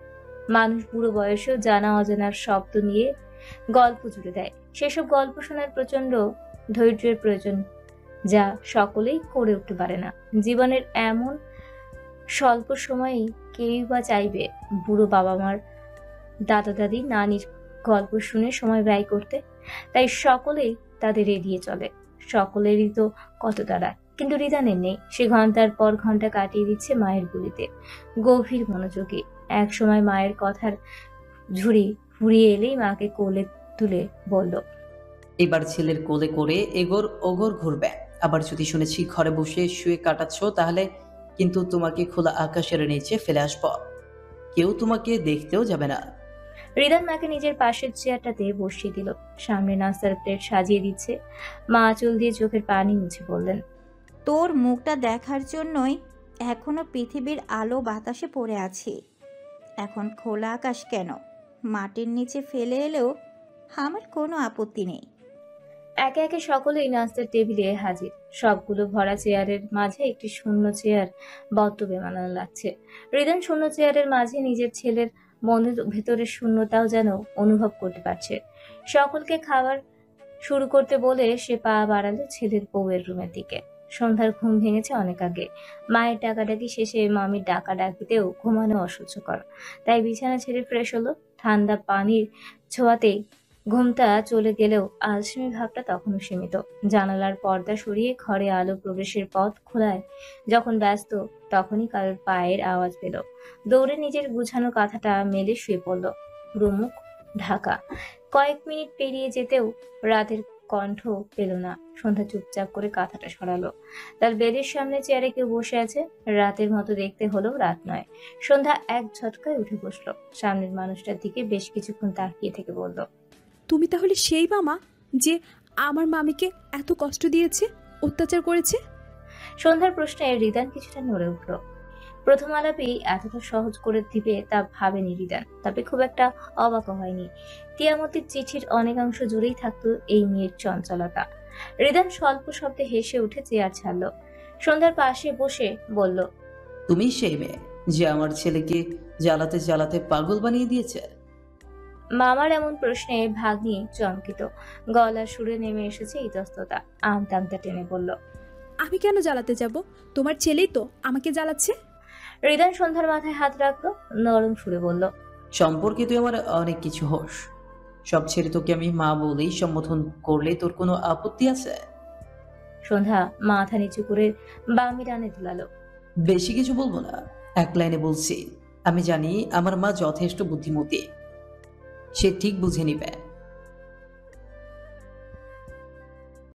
মানুষ বুড়ো বয়সেও জানা অজানার শব্দ নিয়ে গল্প জুড়ে দেয়। সেসব গল্প শোনার প্রচন্ড ধৈর্যের প্রয়োজন, যা সকলেই করে উঠতে পারে না। জীবনের এমন স্বল্প সময়েই কেউই বা চাইবে বুড়ো বাবা মার, দাদা দাদি, নানির গল্প শুনে সময় ব্যয় করতে? তাই সকলেই তাদের এড়িয়ে চলে। সকলেরই তো কত তারা, কিন্তু রিদানের নেই। সে ঘন্টার পর ঘন্টা কাটিয়ে দিচ্ছে মায়ের গুলিতে, গভীর মনোযোগী। এক সময় মায়ের কথার ঝুড়ি ফুরিয়ে এলেই মাকে কোলে তুলে বলল, এবার ছেলের কোলে করে এগোর ওগর ঘুরবে। আবার যদি শুনেছি ঘরে বসে শুয়ে কাটাচ্ছ, তাহলে কিন্তু তোমাকে খোলা আকাশের নিচে ফেলে আসবো। কেউ তোমাকে দেখতেও যাবে না। রিদান মাকে নিজের পাশের চেয়ারটাতে বসিয়ে দিল। সামনে নাস্তার প্লেট সাজিয়ে দিচ্ছে। মা আঁচল দিয়ে চোখের পানি মুছে বললেন, তোর মুখটা দেখার জন্যই এখনো পৃথিবীর আলো বাতাসে পড়ে আছি। এখন খোলা আকাশ কেন, মাটির নিচে ফেলে এলেও আমার কোনো আপত্তি নেই। একে একে সকলেই নাস্তার টেবিলে হাজির। সবগুলো ভরা চেয়ারের মাঝে একটি শূন্য চেয়ার বড্ড বেমানানো লাগছে। রিদান শূন্য চেয়ারের মাঝে নিজের ছেলের মনের ভেতরের শূন্যতাও যেন অনুভব করতে পারছে। সকলকে খাবার শুরু করতে বলে সে পা বাড়ালো ছেলের বউয়ের রুমের দিকে। সন্ধ্যার ঘুম ভেঙেছে অনেক আগে। মায়ের ডাকাডাকি শেষে মামির ডাকাডাকিতেও ঘুমানো অসহ্যকর, তাই বিছানা ছেড়ে ফ্রেশ হলো। ঠান্ডা পানির ছোঁয়াতেই ঘুমটা চলে গেলেও আলসেমি ভাবটা তখনও সীমিত। জানালার পর্দা সরিয়ে ঘরে আলো প্রবেশের পথ খোলায় যখন ব্যস্ত, তখনই কারোর পায়ের আওয়াজ পেল। দৌড়ে নিজের গুছানো কাঁথাটা মেলে শুয়ে পড়ল। পুরো মুখ ঢাকা। কয়েক মিনিট পেরিয়ে যেতেও রাতের কণ্ঠ পেল না। সন্ধ্যা চুপচাপ করে কাঁথাটা সরালো। তার বেডের সামনে চেয়ারে কেউ বসে আছে। রাতের মতো দেখতে হলেও রাত নয়। সন্ধ্যা এক ঝটকায় উঠে বসলো। সামনের মানুষটার দিকে বেশ কিছুক্ষণ তাকিয়ে থেকে বলল, তুমি তাহলে সেই মামা যে আমার মামিকে এত কষ্ট দিয়েছে, অত্যাচার করেছে? সন্ধ্যার প্রশ্নে রিদান কিছুটা নড়ে উঠল। প্রথম আলাপেই এতটা সহজ করে দিবে তা ভাবেনি রিদান, তবে খুব একটা অবাক হয়নি। তিয়ামতির চিঠির অনেকাংশ জুড়েই থাকতো এই মেয়ের চঞ্চলতা। রিদান স্বল্প শব্দে হেসে উঠে চেয়ার ছাড়ল। সন্ধ্যার পাশে বসে বলল, তুমি সেই মেয়ে যে আমার ছেলেকে জ্বালাতে জ্বালাতে পাগল বানিয়ে দিয়েছে। মামার এমন প্রশ্নে ভাগ্নি চমকিত। গলার সুরে নেমে এসেছে ইতস্ততা। আমতা আমতা টেনে বলল, আমি কেন জ্বালাতে যাব? তোমার ছেলেই তো আমাকে জ্বালাচ্ছে। রিদান সন্ধ্যার মাথায় হাত রাখলো, নরম সুরে বলল, সম্পর্কে তুই আমার অনেক কিছু হোস, সব ছেড়ে তোকে আমি মা বলেই সম্বোধন করলে তোর কোনো আপত্তি আছে? সন্ধ্যা মাথা নিচু করে বামি ডানে দুলালো। বেশি কিছু বলবো না, এক লাইনে বলছি, আমি জানি আমার মা যথেষ্ট বুদ্ধিমতী, সে ঠিক বুঝে নিবে।